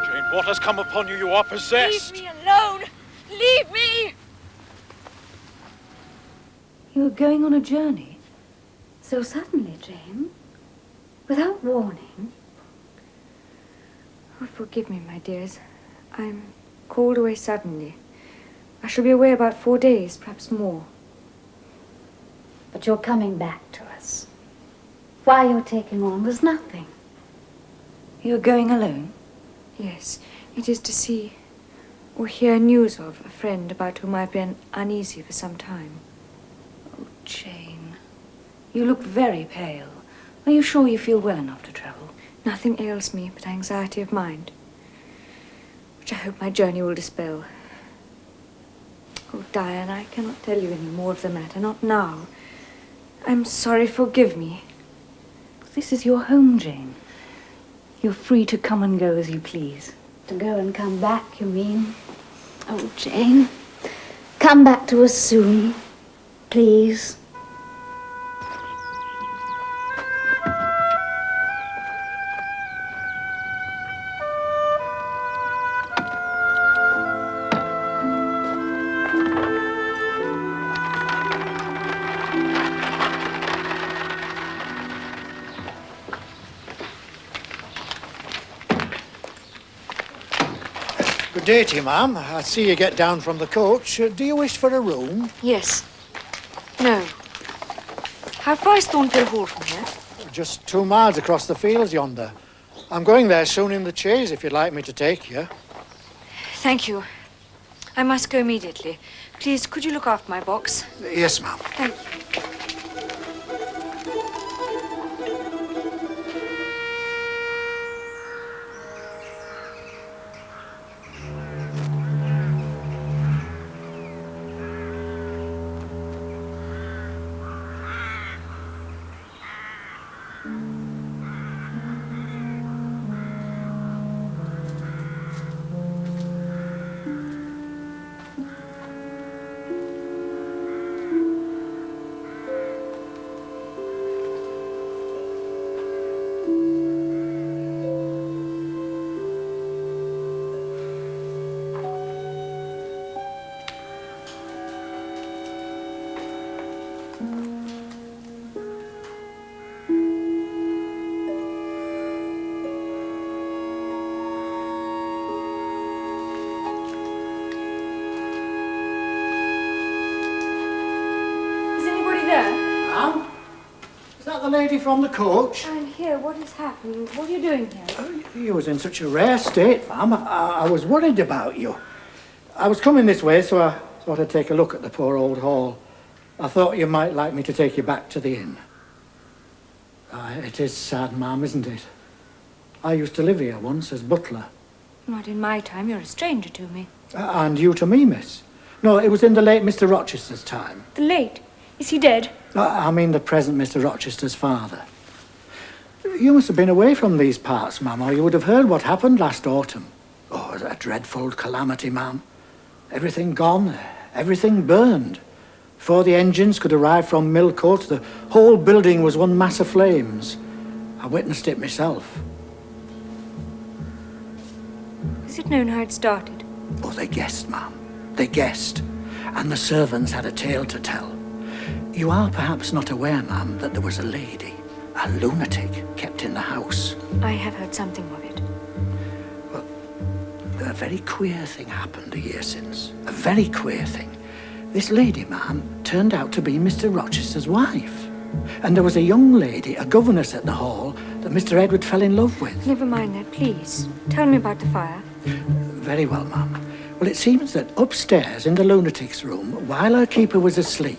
K: Jane, what has come upon you? You are possessed.
G: Leave me alone! Leave me!
D: You were going on a journey?
M: So suddenly, Jane? Without warning?
B: Oh, forgive me, my dears. I'm called away suddenly. I shall be away about 4 days, perhaps more.
M: But you're coming back to us. Why you're taking on was nothing.
D: You're going alone?
B: Yes, it is to see or hear news of a friend about whom I've been uneasy for some time.
D: Oh, Jane, you look very pale. Are you sure you feel well enough to travel?
B: Nothing ails me but anxiety of mind, which I hope my journey will dispel. Oh, Diane, I cannot tell you any more of the matter, not now. I'm sorry, forgive me.
D: This is your home, Jane. You're free to come and go as you please.
M: To go and come back, you mean? Oh, Jane, come back to us soon, please.
Q: Good day to you, ma'am. I see you get down from the coach. Do you wish for a room?
B: Yes. No. How far is Thornfield Hall from here?
Q: Just 2 miles across the fields yonder. I'm going there soon in the chaise, if you'd like me to take you.
B: Thank you. I must go immediately. Please, could you look after my box?
Q: Yes, ma'am.
B: Thank you.
Q: Ma'am? Is that the lady from the coach?
B: I'm here. What has happened? What are you doing here?
Q: You was in such a rare state, ma'am. I was worried about you. I was coming this way, so I thought I'd take a look at the poor old hall. I thought you might like me to take you back to the inn. It is sad, ma'am, isn't it? I used to live here once as butler.
B: Not in my time. You're a stranger to me.
Q: And you to me, miss. No, it was in the late Mr. Rochester's time.
B: The late? Is he dead?
Q: I mean the present Mr. Rochester's father. You must have been away from these parts, ma'am, or you would have heard what happened last autumn. Oh, a dreadful calamity, ma'am. Everything gone. Everything burned. Before the engines could arrive from Millcourt, the whole building was one mass of flames. I witnessed it myself.
B: Is it known how it started?
Q: Oh, they guessed, ma'am. They guessed. And the servants had a tale to tell. You are perhaps not aware, ma'am, that there was a lady, a lunatic, kept in the house.
B: I have heard something of it.
Q: Well, a very queer thing happened a year since. A very queer thing. This lady, ma'am, turned out to be Mr. Rochester's wife. And there was a young lady, a governess at the hall, that Mr. Edward fell in love with.
B: Never mind that, please. Tell me about the fire.
Q: Very well, ma'am. Well, it seems that upstairs in the lunatic's room, while her keeper was asleep,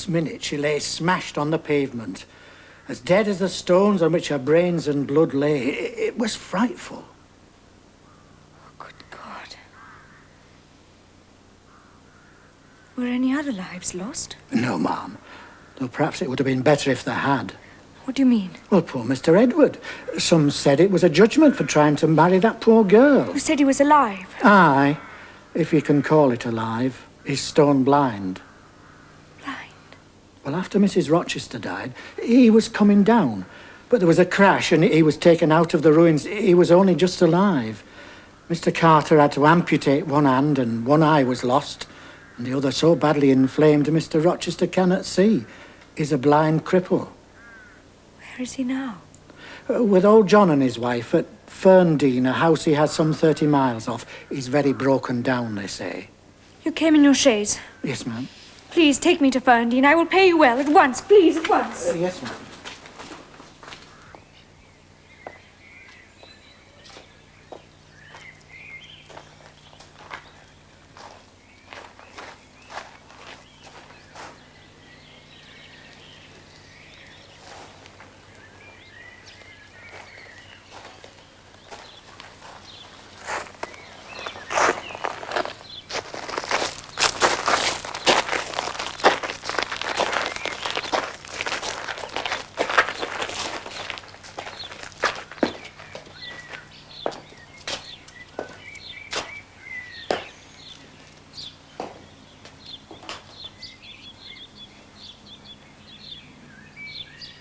Q: minute she lay smashed on the pavement, as dead as the stones on which her brains and blood lay. It was frightful.
B: Oh, good God. Were any other lives lost?
Q: No, ma'am. Though perhaps it would have been better if there had.
B: What do you mean?
Q: Well, poor Mr. Edward. Some said it was a judgment for trying to marry that poor girl.
B: You said he was alive.
Q: Aye, if you can call it alive. He's stone blind. Well, after Mrs. Rochester died, he was coming down. But there was a crash and he was taken out of the ruins. He was only just alive. Mr. Carter had to amputate one hand and one eye was lost. And the other so badly inflamed Mr. Rochester cannot see. He's a blind cripple.
B: Where is he now?
Q: With old John and his wife at Ferndean, a house he has some 30 miles off. He's very broken down, they say.
B: You came in your chaise.
Q: Yes, ma'am.
B: Please take me to Ferndean. I will pay you well at once. Please, at once.
Q: Yes, ma'am.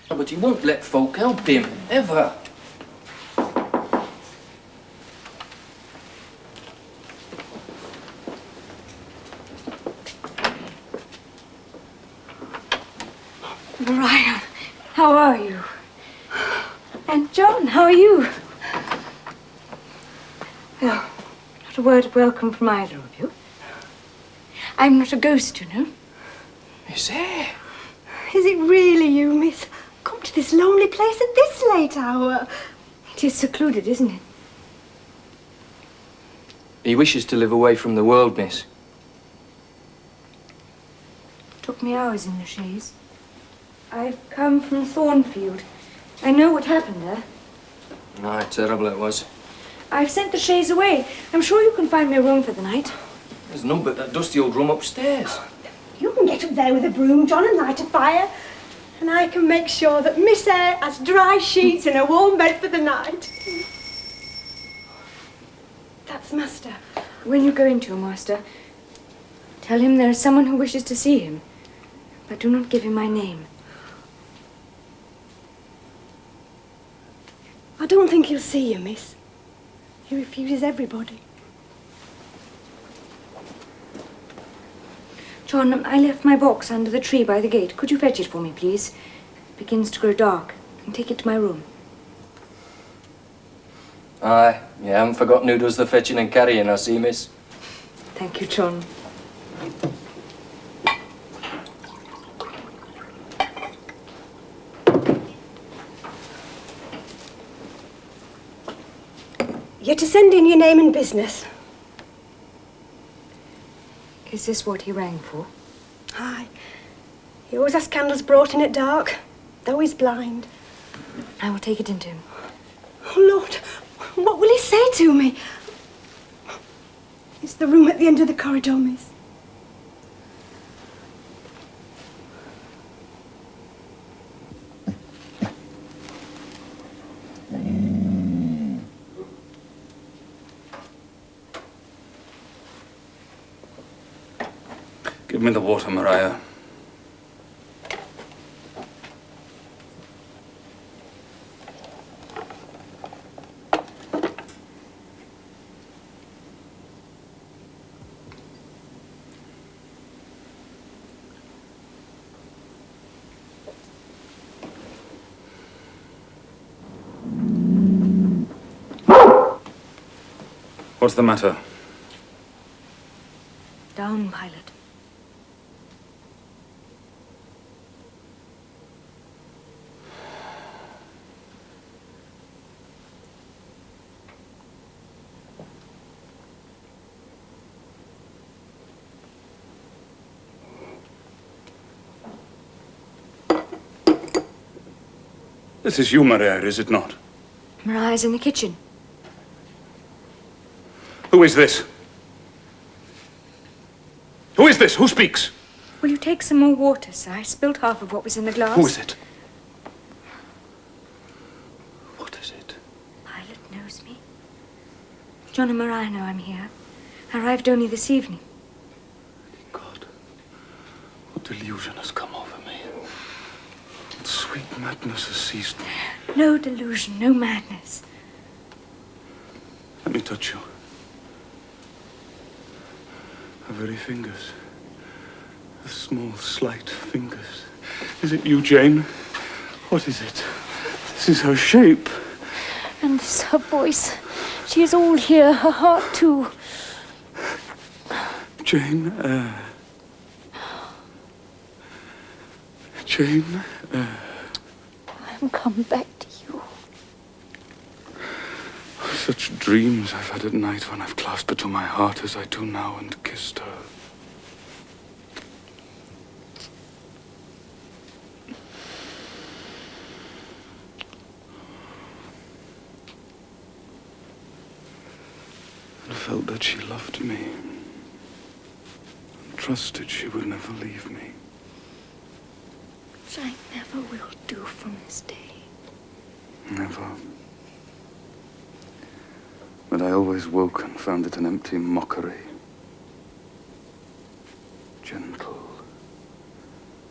R: But he won't let folk help him, ever.
B: Mariah, how are you? And John, how are you? Well, not a word of welcome from either of you. I'm not a ghost, you know.
R: Is there?
L: Is it really you, miss? Come to this lonely place at this late hour.
B: It is secluded, isn't it?
R: He wishes to live away from the world, miss.
B: Took me hours in the chaise. I've come from Thornfield. I know what happened there.
R: Aye, terrible it was.
B: I've sent the chaise away. I'm sure you can find me a room for the night.
R: There's none but that dusty old room upstairs.
L: You can get up there with a broom, John, and light a fire. And I can make sure that Miss Eyre has dry sheets and a warm bed for the night. That's Master.
B: When you go into your master, tell him there is someone who wishes to see him. But do not give him my name.
L: I don't think he'll see you, miss. He refuses everybody.
B: John, I left my box under the tree by the gate. Could you fetch it for me, please? It begins to grow dark. And take it to my room.
R: Aye, you haven't forgotten who does the fetching and carrying, I see, miss.
B: Thank you, John.
L: You're to send in your name and business.
B: Is this what he rang for?
L: Aye. He always has candles brought in at dark, though he's blind.
B: I will take it into him.
L: Oh, Lord, what will he say to me? It's the room at the end of the corridor, miss.
E: Give me the water, Maria. What's the matter?
B: Down, pilot.
E: This is you, Maria, is it not?
B: Mariah's in the kitchen.
E: Who is this? Who is this? Who speaks?
B: Will you take some more water, sir? I spilled half of what was in the glass.
E: Who is it?
B: Pilot knows me. John and Mariah know I'm here. I arrived only this evening.
E: What delusion has come over me? What sweet madness has seized me?
B: No delusion, no madness.
E: Let me touch you. Her very fingers. The small, slight fingers. Is it you, Jane? What is it? This is her shape.
P: And this her voice. She is all here, her heart too.
E: Jane Eyre. Jane Eyre.
P: I am come back to you.
E: Such dreams I've had at night when I've clasped her to my heart as I do now and kissed her. And felt that she loved me. And trusted she would never leave me.
P: Which I never will do from this day.
E: Never. But I always woke and found it an empty mockery. Gentle,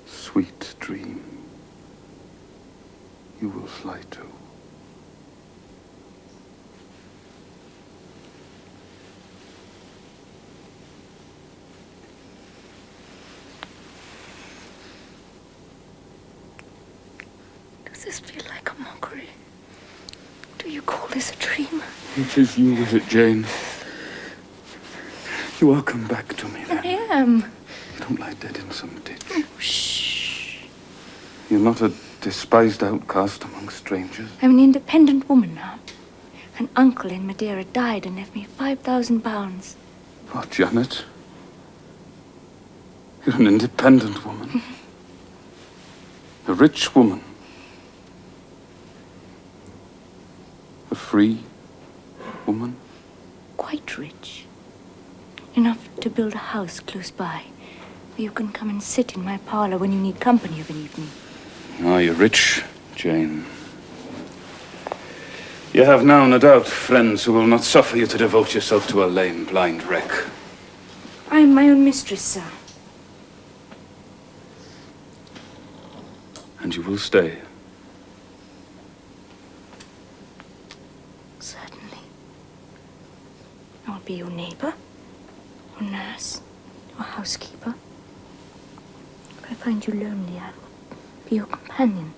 E: sweet dream. You will fly too.
P: Does this feel like a mockery? Do you call this a dream?
E: It is you, is it, Jane? You are come back to me, then.
P: I am.
E: You don't lie dead in some ditch.
P: Oh, shh.
E: You're not a despised outcast among strangers.
B: I'm an independent woman now. An uncle in Madeira died and left me £5,000.
E: What, Janet? You're an independent woman. A rich woman. A free woman.
B: Quite rich. Enough to build a house close by, where you can come and sit in my parlour when you need company of an evening.
E: Ah, you're rich, Jane. You have now, no doubt, friends who will not suffer you to devote yourself to a lame, blind wreck.
B: I am my own mistress, sir.
E: And you will stay.
B: Certainly. I will be your neighbour, your nurse, your housekeeper. If I find you lonely, I will be your companion.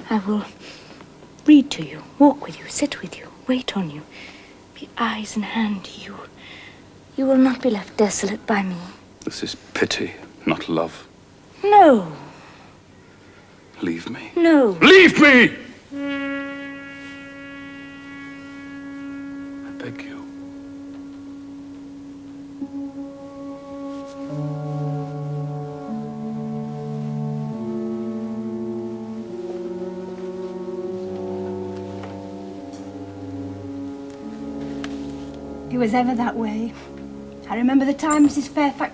B: I will read to you, walk with you, sit with you, wait on you, be eyes and hand to you. You will not be left desolate by me.
E: This is pity, not love.
B: No.
E: Leave me.
B: No.
E: Leave me! I beg you.
L: It was ever that way. I remember the time Mrs. Fairfax...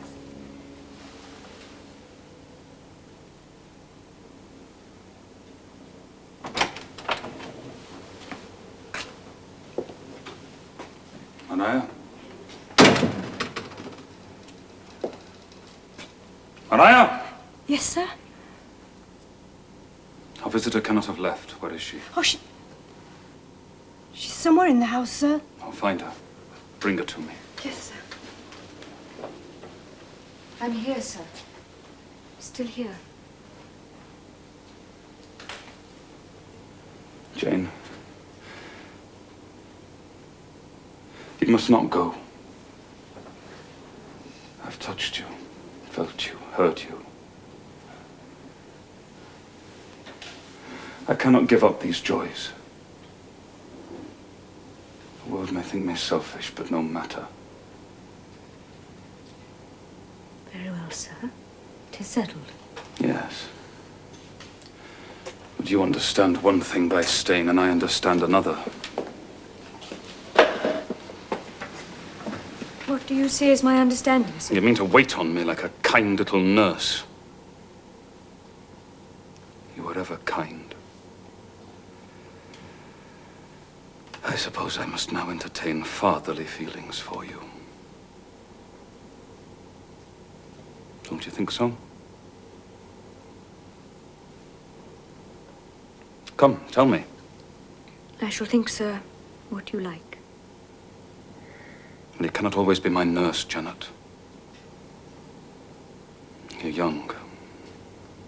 E: Anaya? Anaya!
L: Yes, sir?
E: Our visitor cannot have left. Where is she?
L: Oh, she's somewhere in the house, sir.
E: I'll find her. Bring her to me.
L: Yes, sir.
B: I'm here, sir. Still here.
E: Jane. You must not go. I've touched you, felt you, hurt you. I cannot give up these joys. The world may think me selfish, but no matter.
B: Very well, sir. 'Tis settled.
E: Yes. But you understand one thing by staying, and I understand another.
B: What do you say is my understanding, sir?
E: You mean to wait on me like a kind little nurse? You were ever kind. I suppose I must now entertain fatherly feelings for you. Don't you think so? Come, tell me.
B: I shall think, sir, what you like.
E: You cannot always be my nurse, Janet. You're young.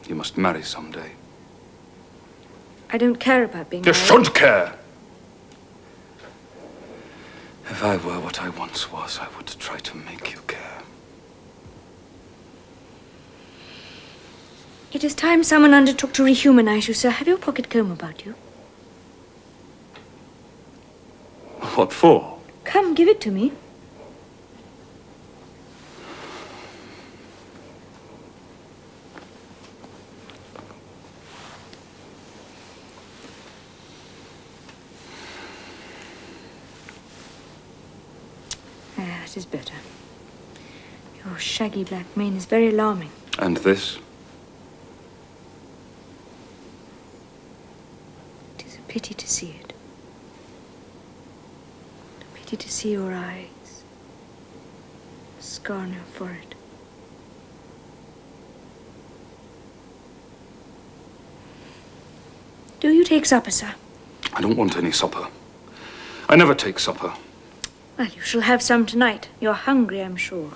E: You must marry someday.
B: I don't care about being
E: You
B: married.
E: shouldn't care! If I were what I once was, I would try to make you care.
B: It is time someone undertook to rehumanize you, sir. Have your pocket comb about you?
E: What for?
B: Come, give it to me. That is better. Your shaggy black mane is very alarming.
E: And this?
B: It is a pity to see it. A pity to see your eyes. A scar on your forehead. Do you take supper, sir?
E: I don't want any supper. I never take supper.
B: Well, you shall have some tonight. You're hungry, I'm sure.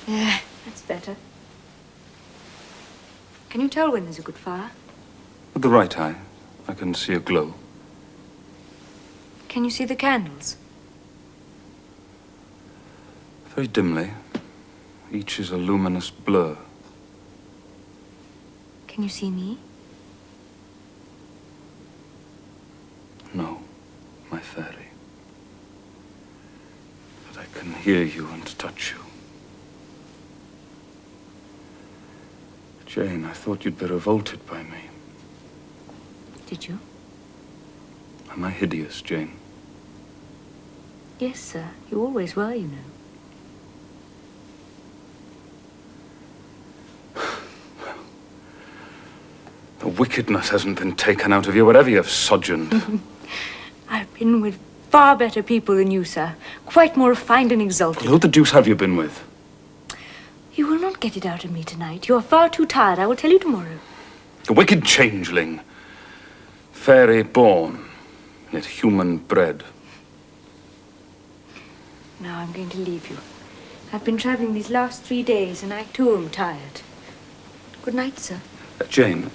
B: Yeah, that's better. Can you tell when there's a good fire?
E: With the right eye, I can see a glow.
B: Can you see the candles?
E: Very dimly. Each is a luminous blur.
B: Can you see me?
E: No, my fairy. But I can hear you and touch you. Jane, I thought you'd be revolted by me.
B: Did you?
E: Am I hideous, Jane?
B: Yes, sir. You always were, you know.
E: The wickedness hasn't been taken out of you, whatever you've sojourned.
B: I've been with far better people than you, sir. Quite more refined and exalted.
E: Who the deuce have you been with?
B: You will not get it out of me tonight. You are far too tired. I will tell you tomorrow.
E: A wicked changeling. Fairy born, yet human bred.
B: Now I'm going to leave you. I've been traveling these last 3 days, and I too am tired. Good night, sir.
E: Jane,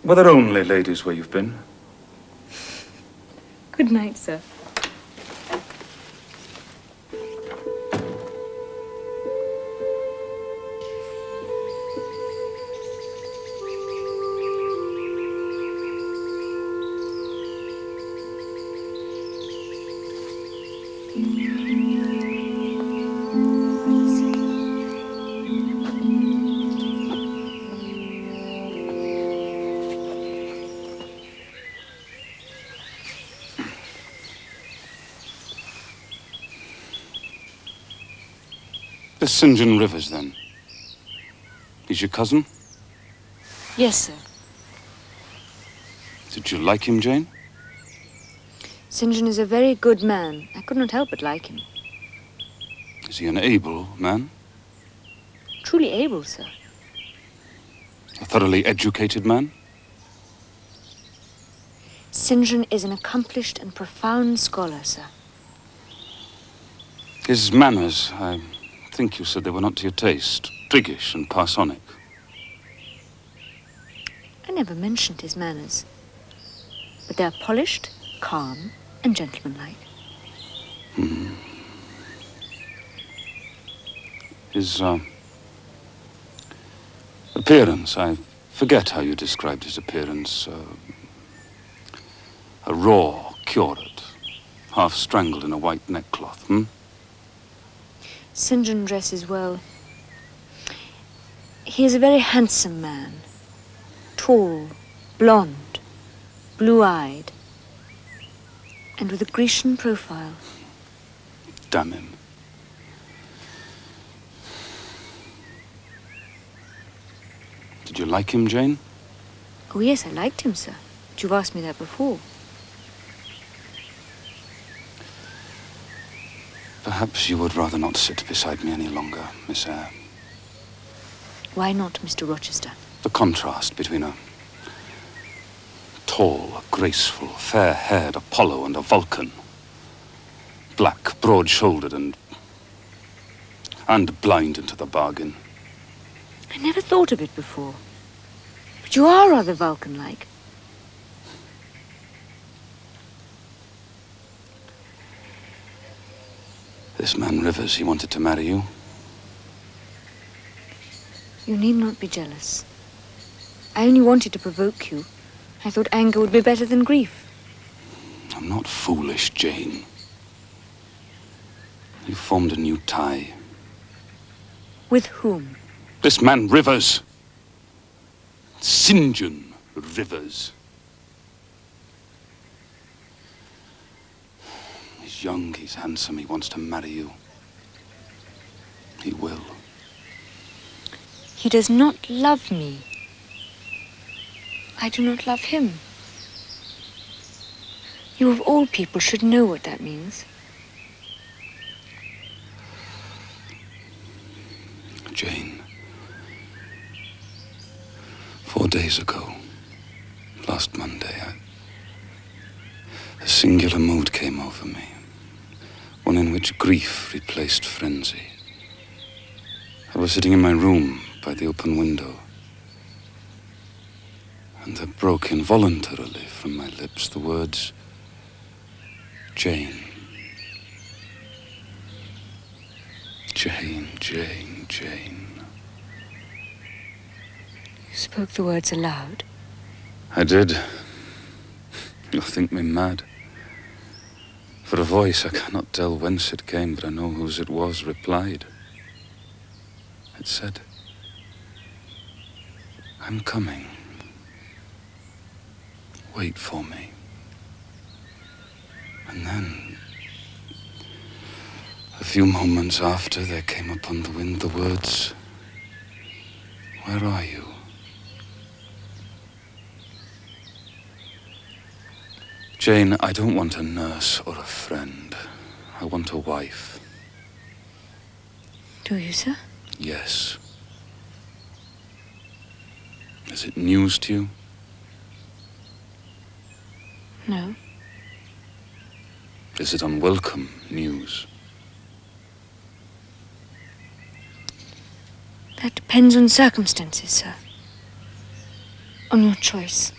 E: were there only ladies where you've been?
B: Good night, sir.
E: This St. John Rivers, then. He's your cousin?
B: Yes, sir.
E: Did you like him, Jane?
B: St. John is a very good man. I could not help but like him.
E: Is he an able man?
B: Truly able, sir.
E: A thoroughly educated man?
B: St. John is an accomplished and profound scholar, sir.
E: His manners, I think you said they were not to your taste. Priggish and parsonic.
B: I never mentioned his manners. But they are polished, calm, and gentlemanlike.
E: His, appearance, I forget how you described his appearance. A raw curate, half strangled in a white neckcloth,
B: St. John dresses well. He is a very handsome man. Tall, blonde, blue-eyed, and with a Grecian profile.
E: Damn him. Did you like him, Jane?
B: Oh, yes, I liked him, sir. But you've asked me that before.
E: Perhaps you would rather not sit beside me any longer, Miss Eyre.
B: Why not, Mr. Rochester?
E: The contrast between a tall, graceful, fair-haired Apollo and a Vulcan. Black, broad-shouldered and blind into the bargain.
B: I never thought of it before. But you are rather Vulcan-like.
E: This man Rivers, he wanted to marry you.
B: You need not be jealous. I only wanted to provoke you. I thought anger would be better than grief.
E: I'm not foolish, Jane. You've formed a new tie.
B: With whom?
E: This man Rivers. St. John Rivers. He's young, he's handsome, he wants to marry you. He will.
B: He does not love me. I do not love him. You of all people should know what that means.
E: Jane, 4 days ago, last Monday, a singular mood came over me. One in which grief replaced frenzy. I was sitting in my room by the open window, and there broke involuntarily from my lips the words, Jane. Jane, Jane, Jane.
B: You spoke the words aloud.
E: I did. You'll think me mad. For a voice, I cannot tell whence it came, but I know whose it was, replied. It said, I'm coming. Wait for me. And then, a few moments after, there came upon the wind the words, where are you? Jane, I don't want a nurse or a friend. I want a wife.
B: Do you, sir?
E: Yes. Is it news to you?
B: No.
E: Is it unwelcome news?
B: That depends on circumstances, sir. On your choice.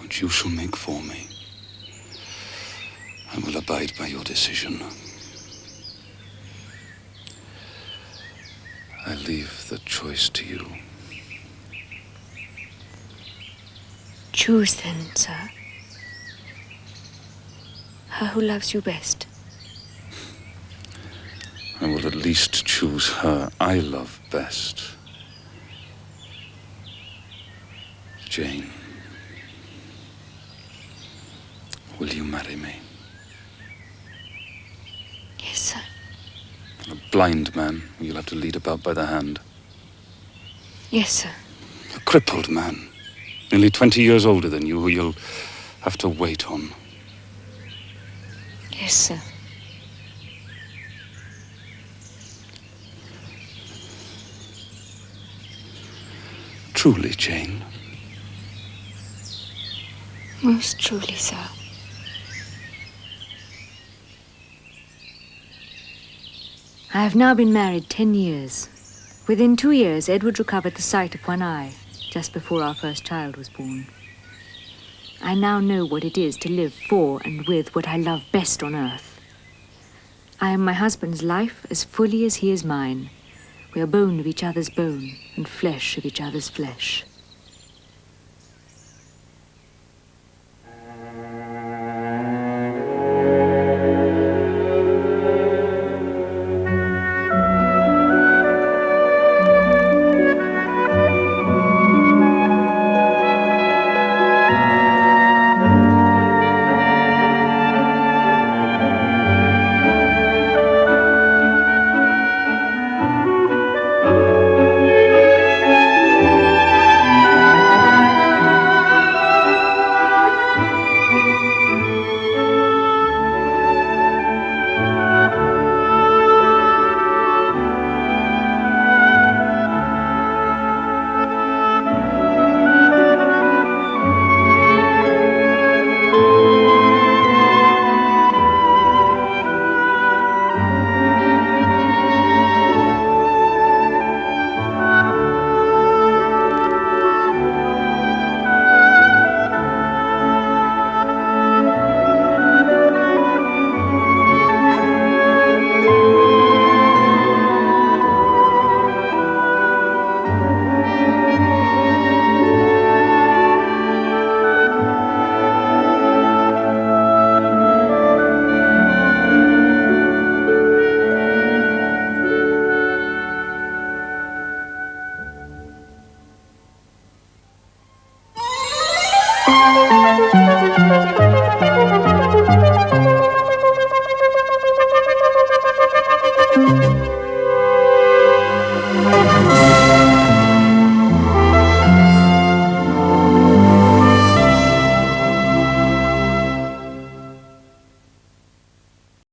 E: Which you shall make for me. I will abide by your decision. I leave the choice to you.
B: Choose then, sir. Her who loves you best.
E: I will at least choose her I love best. Jane, will you marry me?
B: Yes, sir.
E: A blind man who you'll have to lead about by the hand.
B: Yes, sir.
E: A crippled man, nearly 20 years older than you, who you'll have to wait on.
B: Yes, sir.
E: Truly, Jane.
B: Most truly, sir. I have now been married 10 years. Within 2 years, Edward recovered the sight of one eye, just before our first child was born. I now know what it is to live for and with what I love best on earth. I am my husband's life as fully as he is mine. We are bone of each other's bone and flesh of each other's flesh.